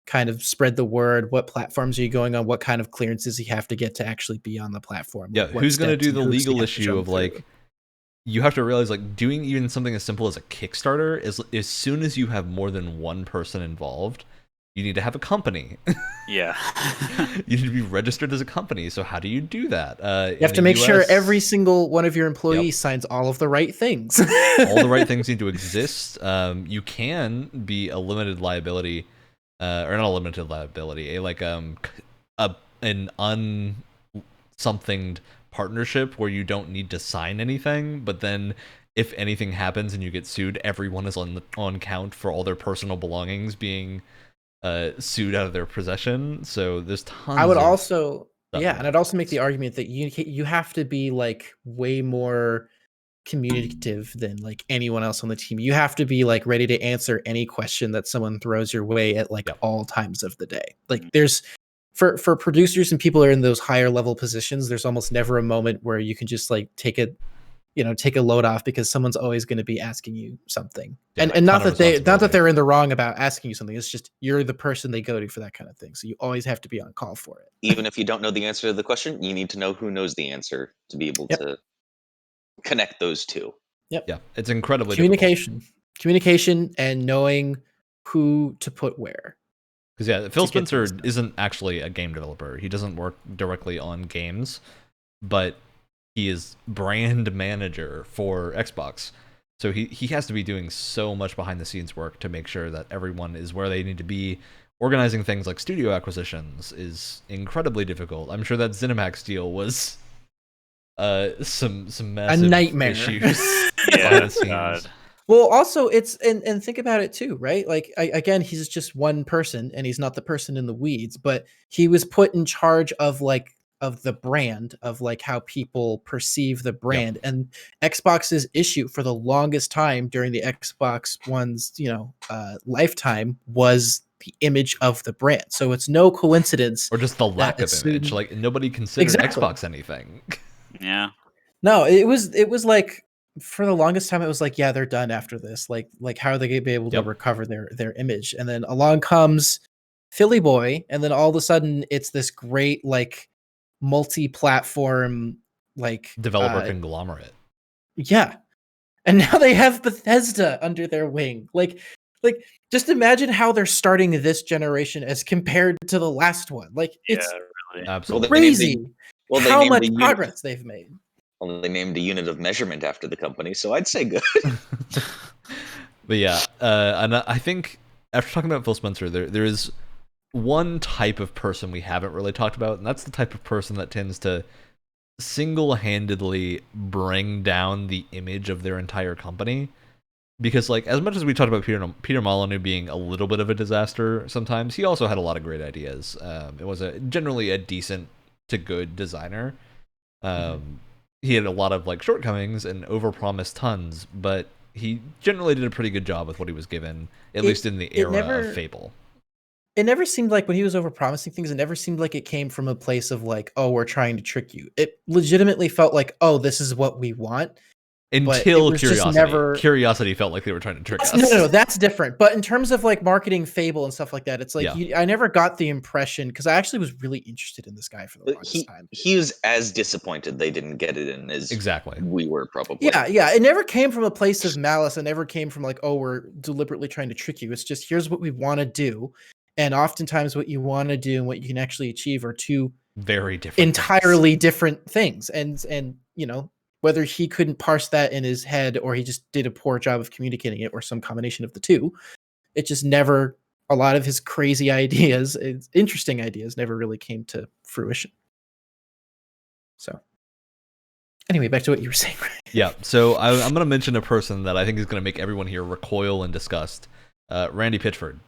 kind of spread the word? What platforms are you going on? What kind of clearances you have to get to actually be on the platform? Yeah, who's going to do the legal issue of like you have to realize like doing even something as simple as a Kickstarter is as soon as you have more than one person involved, you need to have a company. Yeah. You need to be registered as a company. So how do you do that? You have to make sure every single one of your employees signs all of the right things. All the right things need to exist. You can be a limited liability, or not a limited liability, an unsomethinged partnership where you don't need to sign anything, but then if anything happens and you get sued, everyone is on count for all their personal belongings being sued out of their possession. So there's tons. I would also and I'd also make the argument that you have to be like way more communicative than like anyone else on the team. You have to be like ready to answer any question that someone throws your way at like all times of the day. Like there's for producers and people who are in those higher level positions, there's almost never a moment where you can just like take a load off because someone's always going to be asking you something. And not that they're in the wrong about asking you something. It's just you're the person they go to for that kind of thing. So you always have to be on call for it. Even if you don't know the answer to the question, you need to know who knows the answer to be able to connect those two. Yep. Yeah, it's incredibly communication and knowing who to put where. Because Phil Spencer isn't actually a game developer. He doesn't work directly on games, but he is brand manager for Xbox. So he has to be doing so much behind the scenes work to make sure that everyone is where they need to be. Organizing things like studio acquisitions is incredibly difficult. I'm sure that ZeniMax deal was some massive nightmare. issues Yeah, behind the scenes. God. Well, also it's and think about it too, right? Like again, he's just one person, and he's not the person in the weeds, but he was put in charge of the brand, of like how people perceive the brand. And Xbox's issue for the longest time during the Xbox One's lifetime was the image of the brand. So it's no coincidence, or just the lack of image. Like nobody considered Xbox anything. Yeah. No, it was like, for the longest time it was like, yeah, they're done after this. Like how are they gonna be able to recover their image? And then along comes Philly Boy, and then all of a sudden it's this great like multi-platform like developer conglomerate. Yeah. And now they have Bethesda under their wing. Like just imagine how they're starting this generation as compared to the last one. Like it's really. Absolutely crazy how much progress they've made. Well, they named a unit of measurement after the company, so I'd say good. But yeah, and I think after talking about Phil Spencer, there is one type of person we haven't really talked about, and that's the type of person that tends to single-handedly bring down the image of their entire company. Because, like, as much as we talked about Peter Molyneux being a little bit of a disaster sometimes, he also had a lot of great ideas. It was generally a decent to good designer. He had a lot of like shortcomings and overpromised tons, but he generally did a pretty good job with what he was given, at least in the era of Fable. It never seemed like when he was overpromising things, it never seemed like it came from a place of like, oh, we're trying to trick you. It legitimately felt like, oh, this is what we want. Until Curiosity felt like they were trying to trick us. No, that's different. But in terms of like marketing Fable and stuff like that, it's like I never got the impression, because I actually was really interested in this guy for the longest time. He was as disappointed they didn't get it in as we were probably. Yeah. It never came from a place of malice. It never came from like, oh, we're deliberately trying to trick you. It's just, here's what we want to do. And oftentimes what you want to do and what you can actually achieve are two very different, entirely different things. And whether he couldn't parse that in his head or he just did a poor job of communicating it or some combination of the two, it just never, a lot of his crazy ideas, interesting ideas, never really came to fruition. So anyway, back to what you were saying. Yeah, so I'm going to mention a person that I think is going to make everyone here recoil in disgust. Randy Pitchford.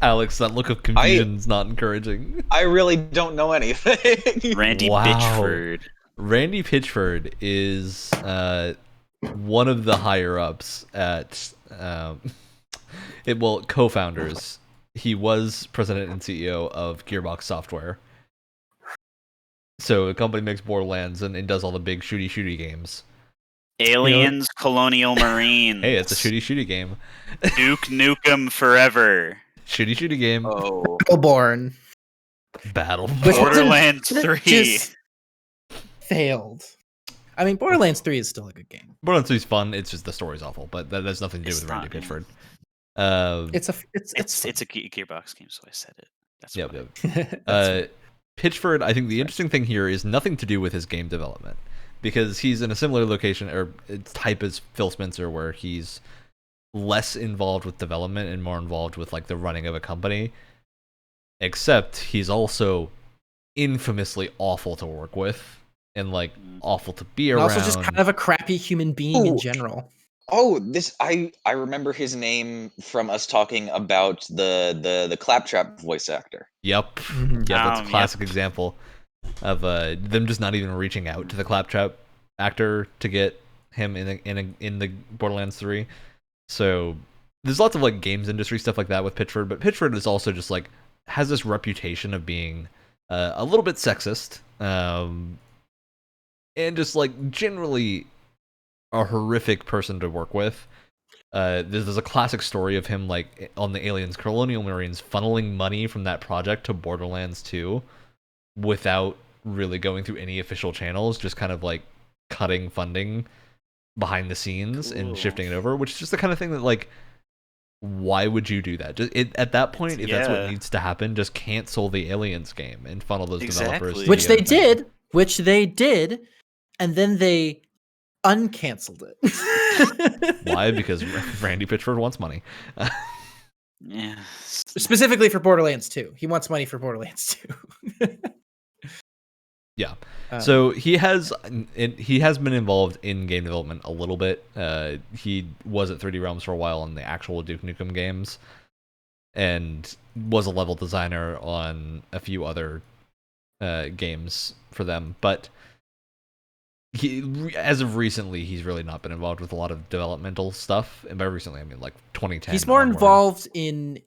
Alex, that look of confusion is not encouraging. I really don't know anything. Randy Pitchford. Randy Pitchford is one of the higher ups at co-founders. He was president and CEO of Gearbox Software. So the company makes Borderlands and does all the big shooty games. Aliens, Colonial Marines. Hey, it's a shooty game. Duke Nukem Forever. Shooty game. Oh. Battleborn. Borderlands 3. Just failed. I mean, Borderlands 3 is still a good game. Borderlands 3 is fun. It's just the story's awful, but that has nothing to do with Randy Pitchford. It's a Gearbox game, so I said it. That's Pitchford, I think the interesting thing here is nothing to do with his game development, because he's in a similar location or type as Phil Spencer, where he's less involved with development and more involved with like the running of a company. Except he's also infamously awful to work with and like awful to be around. Also just kind of a crappy human being in general. Oh, I remember his name from us talking about the Claptrap voice actor. Yep. Mm-hmm. Yeah, that's a classic example of them just not even reaching out to the Claptrap actor to get him in the Borderlands 3. So there's lots of like games industry stuff like that with Pitchford, but Pitchford is also just like has this reputation of being a little bit sexist, and just like generally a horrific person to work with. There's a classic story of him like on the Aliens Colonial Marines funneling money from that project to Borderlands 2 without really going through any official channels, just kind of like cutting funding behind the scenes and shifting it over, which is just the kind of thing that like, why would you do that? Just at that point, if that's what needs to happen, just cancel the Aliens game and funnel those developers. Which they did. and then they uncanceled it. Why? Because Randy Pitchford wants money. Yeah. Specifically for Borderlands 2. He wants money for Borderlands 2. Yeah. So he has been involved in game development a little bit. He was at 3D Realms for a while on the actual Duke Nukem games, and was a level designer on a few other games for them. But as of recently, he's really not been involved with a lot of developmental stuff. And by recently, I mean like 2010. He's more involved in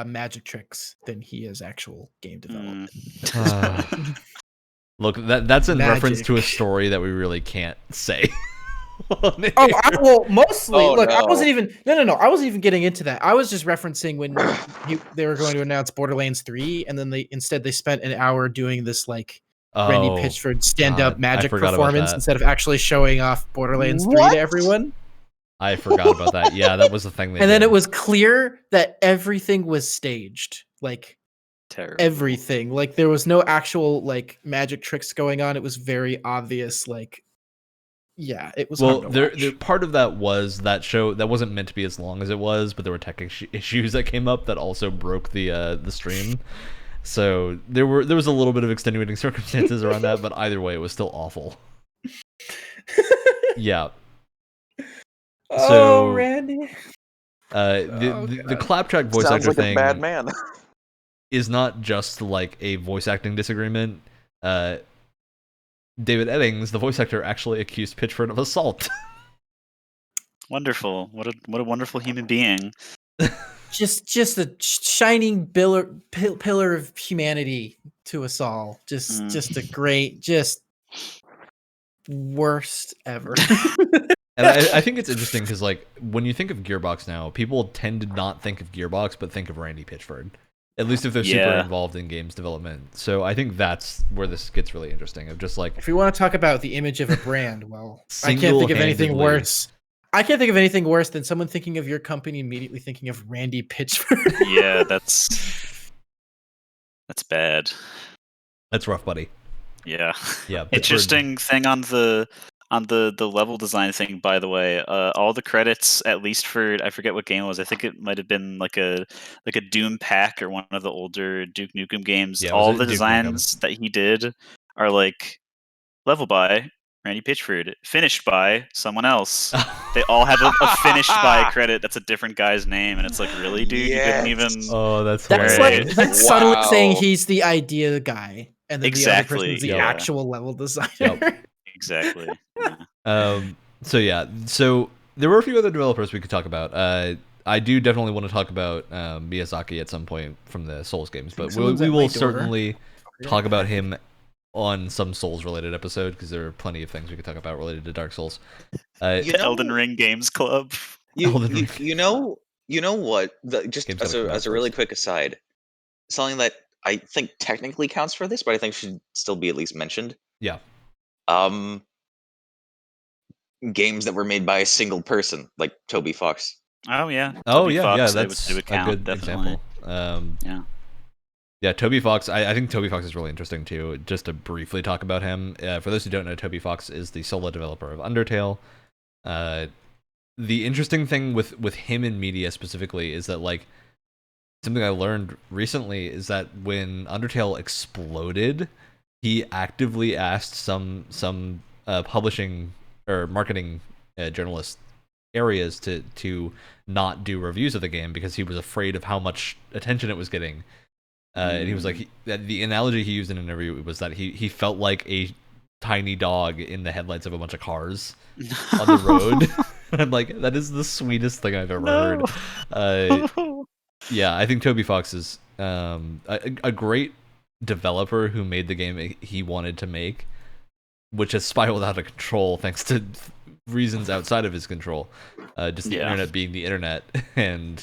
magic tricks than he is actual game development. Look, that's in Magic. reference to a story that we really can't say. Mostly. Oh, look, no. I wasn't even. No. I wasn't even getting into that. I was just referencing when they were going to announce Borderlands 3, and then they spent an hour doing this like Randy Pitchford stand-up magic performance instead of actually showing off Borderlands 3 to everyone. I forgot about that. Yeah, that was the thing. Then it was clear that everything was staged. Like. Terrible. Everything. Like there was no actual like magic tricks going on. It was very obvious. Like, yeah, it was. Well, part of that was that show that wasn't meant to be as long as it was, but there were tech issues that came up that also broke the stream. So there was a little bit of extenuating circumstances around that, but either way, it was still awful. Yeah. So, Randy. The Claptrap voice Sounds actor like thing a bad man. is not just like a voice acting disagreement. David Eddings, the voice actor, actually accused Pitchford of assault. Wonderful. What a wonderful human being. Just a shining pillar of humanity to us all. Just a great, worst ever. And I think it's interesting because like when you think of Gearbox now, people tend to not think of Gearbox but think of Randy Pitchford. At least if they're super involved in games development. So I think that's where this gets really interesting. Of just like, if we want to talk about the image of a brand, well, I can't think of anything worse. I can't think of anything worse than someone thinking of your company immediately thinking of Randy Pitchford. Yeah, that's bad. That's rough, buddy. Yeah. Yeah. Interesting thing on the level design thing, by the way, all the credits, at least for, I forget what game it was. I think it might have been like a Doom Pack or one of the older Duke Nukem games. Yeah, all the designs that he did are like level by Randy Pitchford, finished by someone else. They all have a finished by credit that's a different guy's name, and it's like, really, dude? Yes. You didn't even. Oh, that's like that's subtly Wow. saying he's the idea guy, and then the other person's the yeah. actual level designer. Yep. Exactly. Yeah. So there were a few other developers we could talk about. I do definitely want to talk about Miyazaki at some point from the Souls games, but we will certainly talk about him on some Souls related episode because there are plenty of things we could talk about related to Dark Souls. Elden Ring Games Club. You know what? Just as a really quick aside, something that I think technically counts for this, but I think should still be at least mentioned. Yeah. Games that were made by a single person, like Toby Fox. Oh yeah. Oh Toby yeah, Fox, that's they would count, a good definitely. example. Yeah, Toby Fox. I think Toby Fox is really interesting too. Just to briefly talk about him, for those who don't know, Toby Fox is the solo developer of Undertale. The interesting thing with him in media specifically is that like something I learned recently is that when Undertale exploded, he actively asked some publishing or marketing journalist areas to not do reviews of the game because he was afraid of how much attention it was getting. And he was like, the analogy he used in an interview was that he felt like a tiny dog in the headlights of a bunch of cars on the road. I'm like, that is the sweetest thing I've ever heard. Yeah, I think Toby Fox is a great developer who made the game he wanted to make, which has spiraled out of control thanks to reasons outside of his control. Just the internet being the internet, and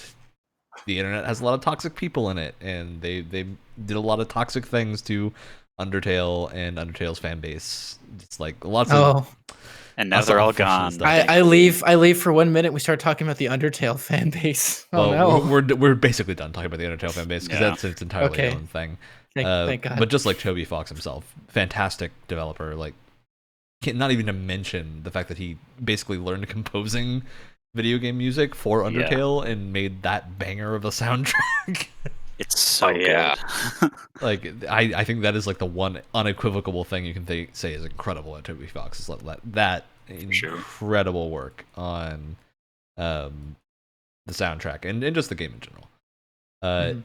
the internet has a lot of toxic people in it, and they did a lot of toxic things to Undertale and Undertale's fan base. It's like lots of. And now they're all gone. I leave for 1 minute. We start talking about the Undertale fan base. We're basically done talking about the Undertale fan base because that's its entirely own thing. Thank God. But just like Toby Fox himself, fantastic developer. Like not even to mention the fact that he basically learned composing video game music for Undertale and made that banger of a soundtrack. It's so good. Like I think that is like the one unequivocal thing you can say is incredible at Toby Fox is that incredible work on the soundtrack and just the game in general.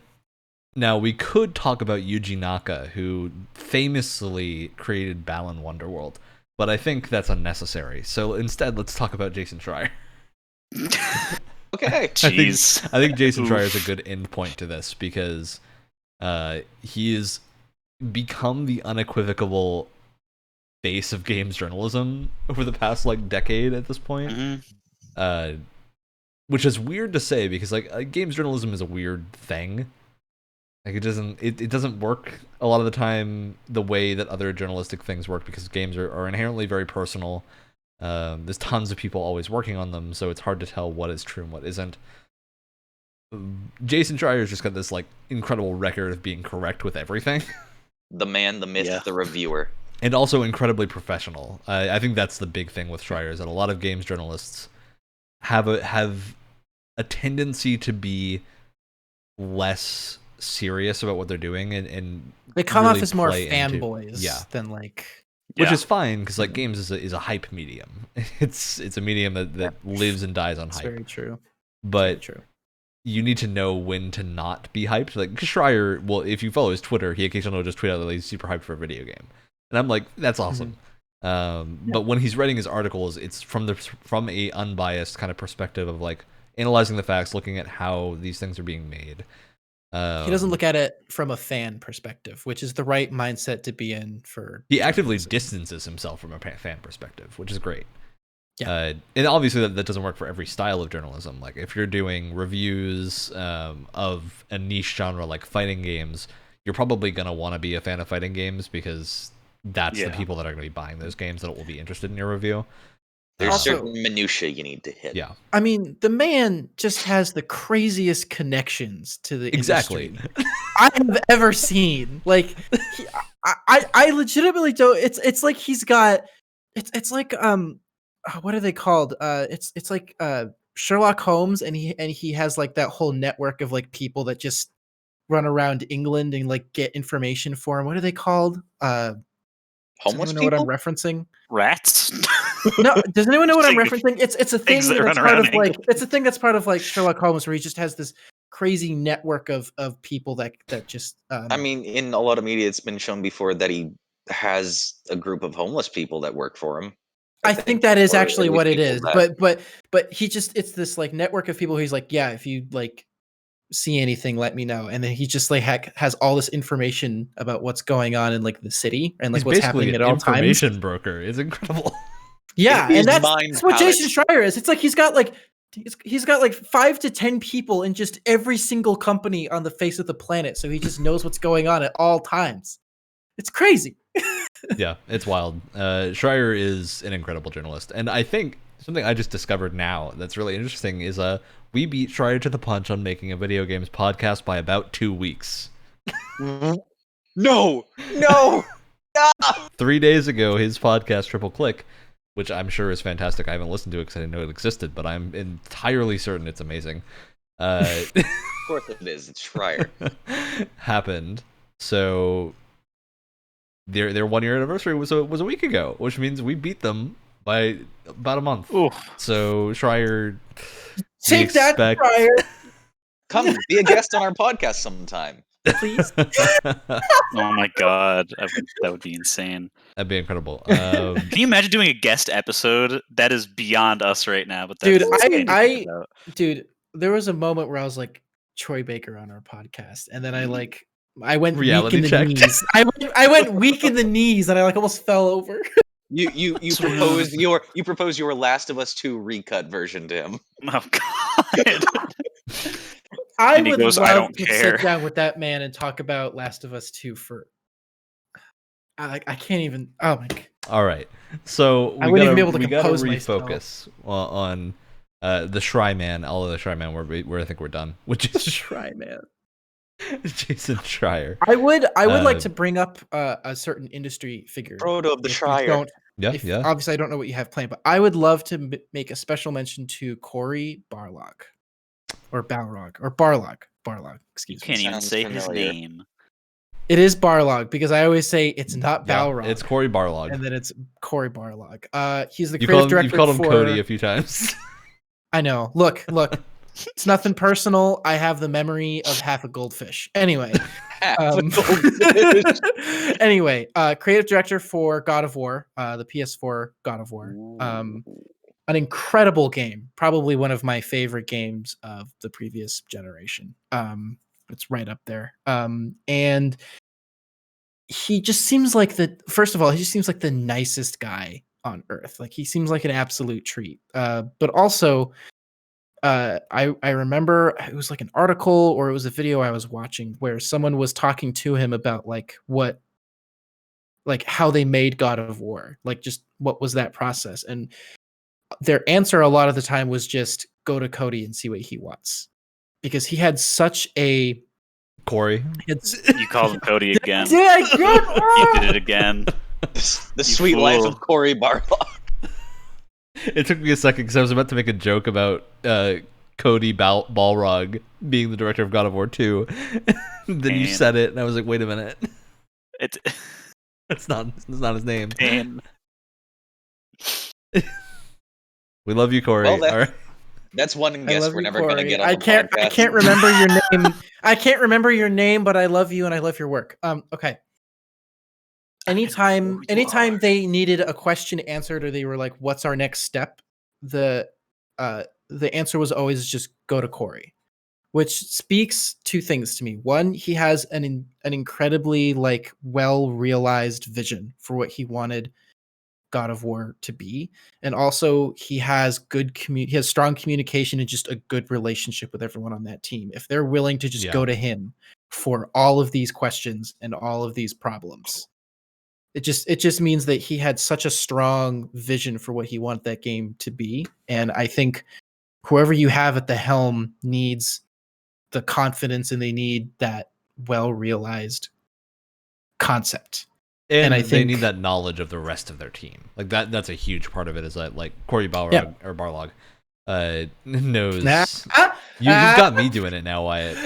Now we could talk about Yuji Naka, who famously created Balan Wonderworld, but I think that's unnecessary. So instead, let's talk about Jason Schreier. Okay, jeez. I think Jason Schreier is a good end point to this because he has become the unequivocal face of games journalism over the past like decade at this point. Which is weird to say because like games journalism is a weird thing. Like it doesn't work a lot of the time the way that other journalistic things work because games are inherently very personal. There's tons of people always working on them, so it's hard to tell what is true and what isn't. Jason Schreier's just got this like incredible record of being correct with everything. The man, the myth, the reviewer. And also incredibly professional. I think that's the big thing with Schreier is that a lot of games journalists have a tendency to be less serious about what they're doing and they come really off as more play fanboys than like which is fine because like games is a hype medium. It's a medium that lives and dies on hype. Very true. But you need to know when to not be hyped. Like Schreier, well, if you follow his Twitter, he occasionally will just tweet out that he's super hyped for a video game, and I'm like, that's awesome. But when he's writing his articles, it's from a unbiased kind of perspective of like analyzing the facts, looking at how these things are being made. He doesn't look at it from a fan perspective, which is the right mindset to be in for. He actively distances himself from a fan perspective, which is great. Yeah. And obviously that doesn't work for every style of journalism. Like if you're doing reviews of a niche genre like fighting games, you're probably going to want to be a fan of fighting games because that's the people that are going to be buying those games that will be interested in your review. There's certain minutiae you need to hit. Yeah. I mean, the man just has the craziest connections to the industry I have ever seen. Like, I legitimately don't. It's like he's got. It's like what are they called? It's like Sherlock Holmes, and he has like that whole network of like people that just run around England and like get information for him. What are they called? Homeless know people? What I'm referencing? Rats? No, does anyone know what I'm referencing? It's a thing that's part of like England. it's a thing that's part of like Sherlock Holmes, where he just has this crazy network of people that just. I mean, in a lot of media, it's been shown before that he has a group of homeless people that work for him. I think that is actually what it is, but he just—it's this like network of people. He's like, yeah, if you like see anything, let me know. And then he just like has all this information about what's going on in like the city and like what's happening at all times. Information broker is incredible. Yeah, and that's what Jason Schreier is. It's like he's got like 5 to 10 people in just every single company on the face of the planet, so he just knows what's going on at all times. It's crazy. Yeah, it's wild. Schreier is an incredible journalist, and I think something I just discovered now that's really interesting is we beat Schreier to the punch on making a video games podcast by about 2 weeks. No. 3 days ago, his podcast Triple Click, which I'm sure is fantastic. I haven't listened to it because I didn't know it existed, but I'm entirely certain it's amazing. Of course it is. It's Schreier. Happened. So their 1 year anniversary was a week ago, which means we beat them by about a month. Ooh. So Schreier, take that, Schreier. Come be a guest on our podcast sometime, please. Oh my god, that would be insane. That'd be incredible. Can you imagine doing a guest episode? That is beyond us right now. But dude, dude, there was a moment where I was like Troy Baker on our podcast, and then I went weak in the knees. I went weak in the knees, and I like almost fell over. You propose your Last of Us 2 recut version to him. Oh god. I would love to sit down with that man and talk about Last of Us 2 for. I can't even. Oh my god! All right, so I wouldn't even be able to compose refocus on the Schreiman, all of the Schreiman. Where I think we're done, which is Schreiman. Jason Schreier. I would like to bring up a certain industry figure. Frodo of the Shire. Yeah. Obviously, I don't know what you have planned, but I would love to make a special mention to Corey Barlog, or Balrog, or Barlog. You Excuse me. can't even Sounds say familiar. his name. It is Barlog because I always say it's not Yeah, Balrog. it's Cory Barlog. And then it's Corey Barlog. He's the You've creative director called him for... Cody a few times. I know. Look. It's nothing personal. I have the memory of half a goldfish. Anyway. Anyway, creative director for God of War, the PS4 God of War. An incredible game. Probably one of my favorite games of the previous generation. It's right up there. And he just seems like first of all, he just seems like the nicest guy on earth. Like he seems like an absolute treat. But also, I remember it was like an article or it was a video I was watching where someone was talking to him about how they made God of War, like just what was that process. And their answer a lot of the time was just go to Cody and see what he wants, because he had such a Corey. You called him Cody again. Did I You did it again. The sweet life of Cory Barlog. It took me a second because I was about to make a joke about Cody Balrog being the director of God of War 2. Then you said it, and I was like, wait a minute. That's not his name. Pain. We love you, Corey. Well, all right. That's one guess we're never going to get on I can't remember your name. I can't remember your name, but I love you and I love your work. Okay. Anytime they needed a question answered, or they were like, "What's our next step?" the answer was always just go to Corey, which speaks two things to me. One, he has an incredibly well realized vision for what he wanted God of War to be, and also he has strong communication and just a good relationship with everyone on that team. If they're willing to just go to him for all of these questions and all of these problems, it just means that he had such a strong vision for what he wanted that game to be. And I think whoever you have at the helm needs the confidence, and they need that well realized concept. And I they think need that knowledge of the rest of their team. Like that's a huge part of it. Is that Cory Balrog or Barlog knows. You've got me doing it now, Wyatt.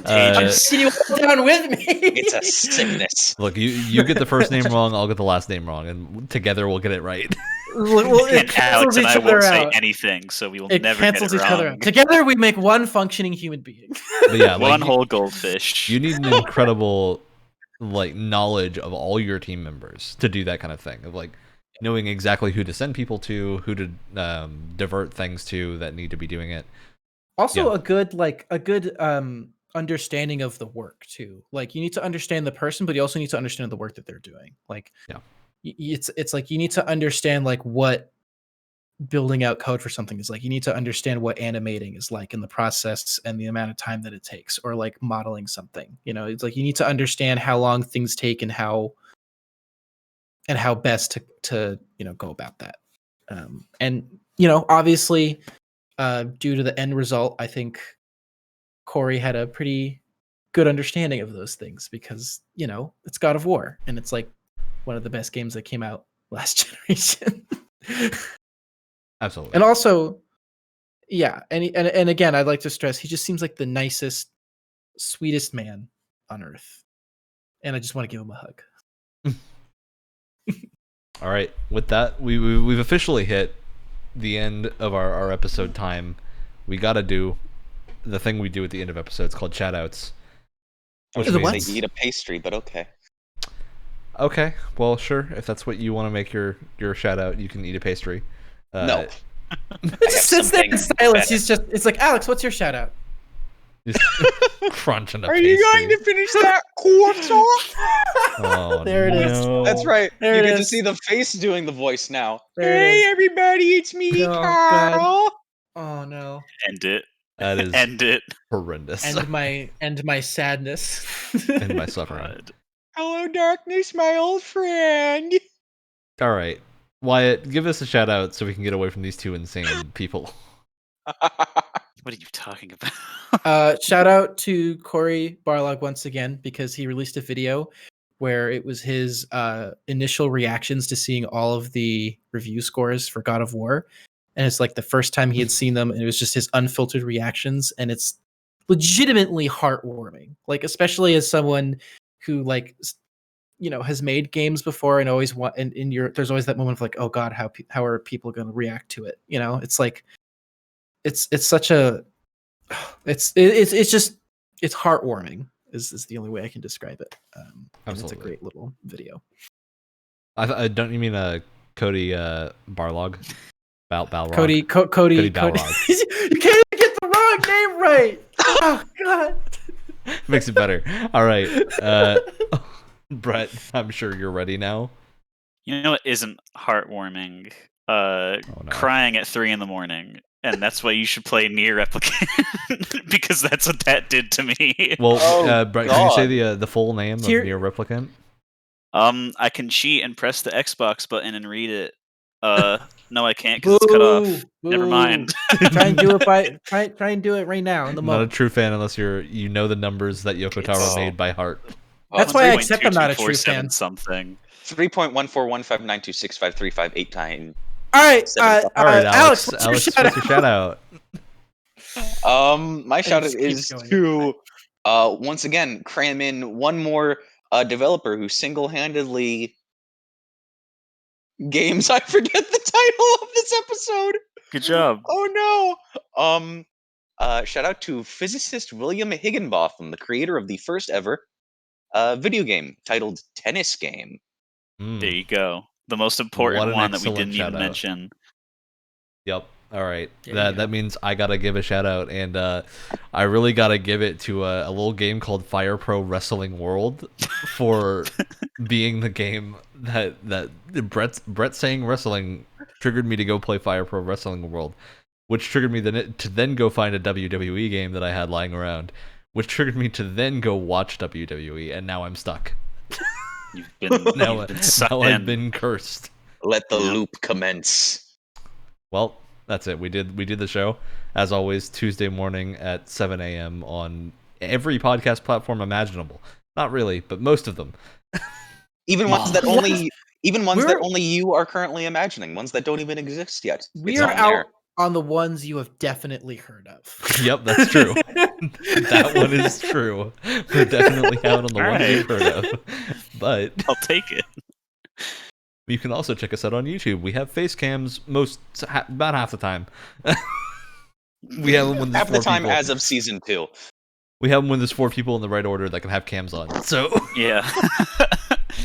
I'm sitting down with me. It's a sickness. Look, you get the first name wrong, I'll get the last name wrong, and together we'll get it right. And Alex and I won't say anything, so we will never get it wrong. Together we make one functioning human being. But yeah, one whole goldfish. You need an incredible knowledge of all your team members to do that kind of thing, of knowing exactly who to send people to, who to divert things to that need to be doing it. Also, a good understanding of the work too. You need to understand the person, but you also need to understand the work that they're doing. It's like you need to understand what building out code for something is like. You need to understand what animating is like in the process and the amount of time that it takes, or modeling something. It's like you need to understand how long things take and how best to go about that. And obviously, due to the end result, I think Corey had a pretty good understanding of those things, because it's God of War and it's one of the best games that came out last generation. Absolutely. And also, and again, I'd like to stress, he just seems like the nicest, sweetest man on earth, and I just want to give him a hug. All right, with that, we've officially hit the end of our episode time. We gotta do the thing we do at the end of episodes called shoutouts. I was going to say eat a pastry, but okay. Okay, well, sure. If that's what you want to make your shout out, you can eat a pastry. No. It just sits there in silence. It's like, Alex, what's your shout out? Just crunching a Are pastry. you going to finish that croissant? Oh, there it is. That's right. There you it get to is. see the face doing the voice now. There it Hey, is. everybody, it's me, Oh, Carl. God. Oh no. End it. That is End it. horrendous. And my sadness. And my suffering. God. Hello, darkness, my old friend. All right, Wyatt, give us a shout out so we can get away from these two insane people. What are you talking about? Shout out to Cory Barlog once again, because he released a video where it was his initial reactions to seeing all of the review scores for God of War. And it's like the first time he had seen them, and it was just his unfiltered reactions. And it's legitimately heartwarming, like, especially as someone who, like, has made games before and always want, and there's always that moment of like, oh God, how are people going to react to it? It's like, it's such a, it's just, it's heartwarming is the only way I can describe it. And it's a great little video. Don't you mean Cody Barlog? Balrog. Cody Balrog. You can't even get the wrong name right. Oh God. Makes it better. All right. Brett, I'm sure you're ready now. You know what isn't heartwarming? Crying at 3 a.m, and that's why you should play Nier Replicant because that's what that did to me. Well, Brett, can you say the full name of Nier Replicant? I can cheat and press the Xbox button and read it. No, I can't because it's cut off. Never mind. Try and do it try and do it right now in the moment. Not a true fan unless you know the numbers that Yoko Taro made by heart. That's why I accept I'm not a true fan. Something. 3.14159265358. All right, Alex, what's your shout out? My shout out is to once again cram in one more developer who single-handedly games. I forget the title of this episode. Good job. Oh no. Shout out to physicist William Higginbotham, the creator of the first ever video game titled Tennis Game. There you go. The most important one that we didn't even mention. Yep. All right. That means I gotta give a shout out, and I really gotta give it to a little game called Fire Pro Wrestling World for being the game that Brett saying wrestling triggered me to go play Fire Pro Wrestling World, which triggered me to then go find a WWE game that I had lying around, which triggered me to then go watch WWE, and now I'm stuck. I've been cursed. Let the loop commence. Well, that's it. We did the show as always Tuesday morning at 7 a.m. on every podcast platform imaginable. Not really, but most of them. Even ones that only you are currently imagining. Ones that don't even exist yet. We are out on the ones you have definitely heard of. Yep, that's true. That one is true. We're definitely out on the ones you've heard of. But I'll take it. You can also check us out on YouTube. We have face cams about half the time. We have them when there's half the time people. As of season 2. We have them when there's 4 people in the right order that can have cams on. So yeah.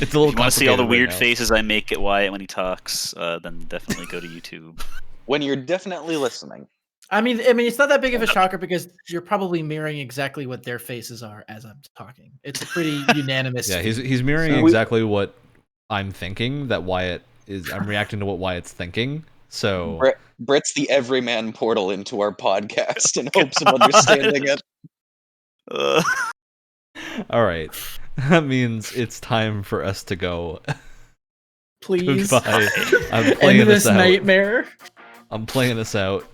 It's a little. If you want to see all the weird faces I make at Wyatt when he talks, then definitely go to YouTube. When you're definitely listening. I mean, it's not that big of a shocker because you're probably mirroring exactly what their faces are as I'm talking. It's a pretty unanimous. Yeah, he's mirroring exactly what I'm thinking. That Wyatt is. I'm reacting to what Wyatt's thinking. So Brett's the everyman portal into our podcast in hopes of understanding it. All right, that means it's time for us to go. Please. Goodbye. I'm playing this nightmare. I'm playing this out.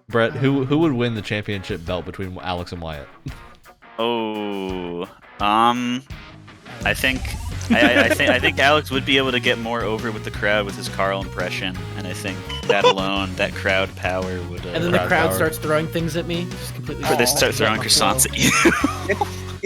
Brett, who would win the championship belt between Alex and Wyatt? I think I think Alex would be able to get more over with the crowd with his Carl impression, and I think that alone, that crowd power would. And then the crowd starts throwing things at me, just completely. Or they start throwing croissants at you.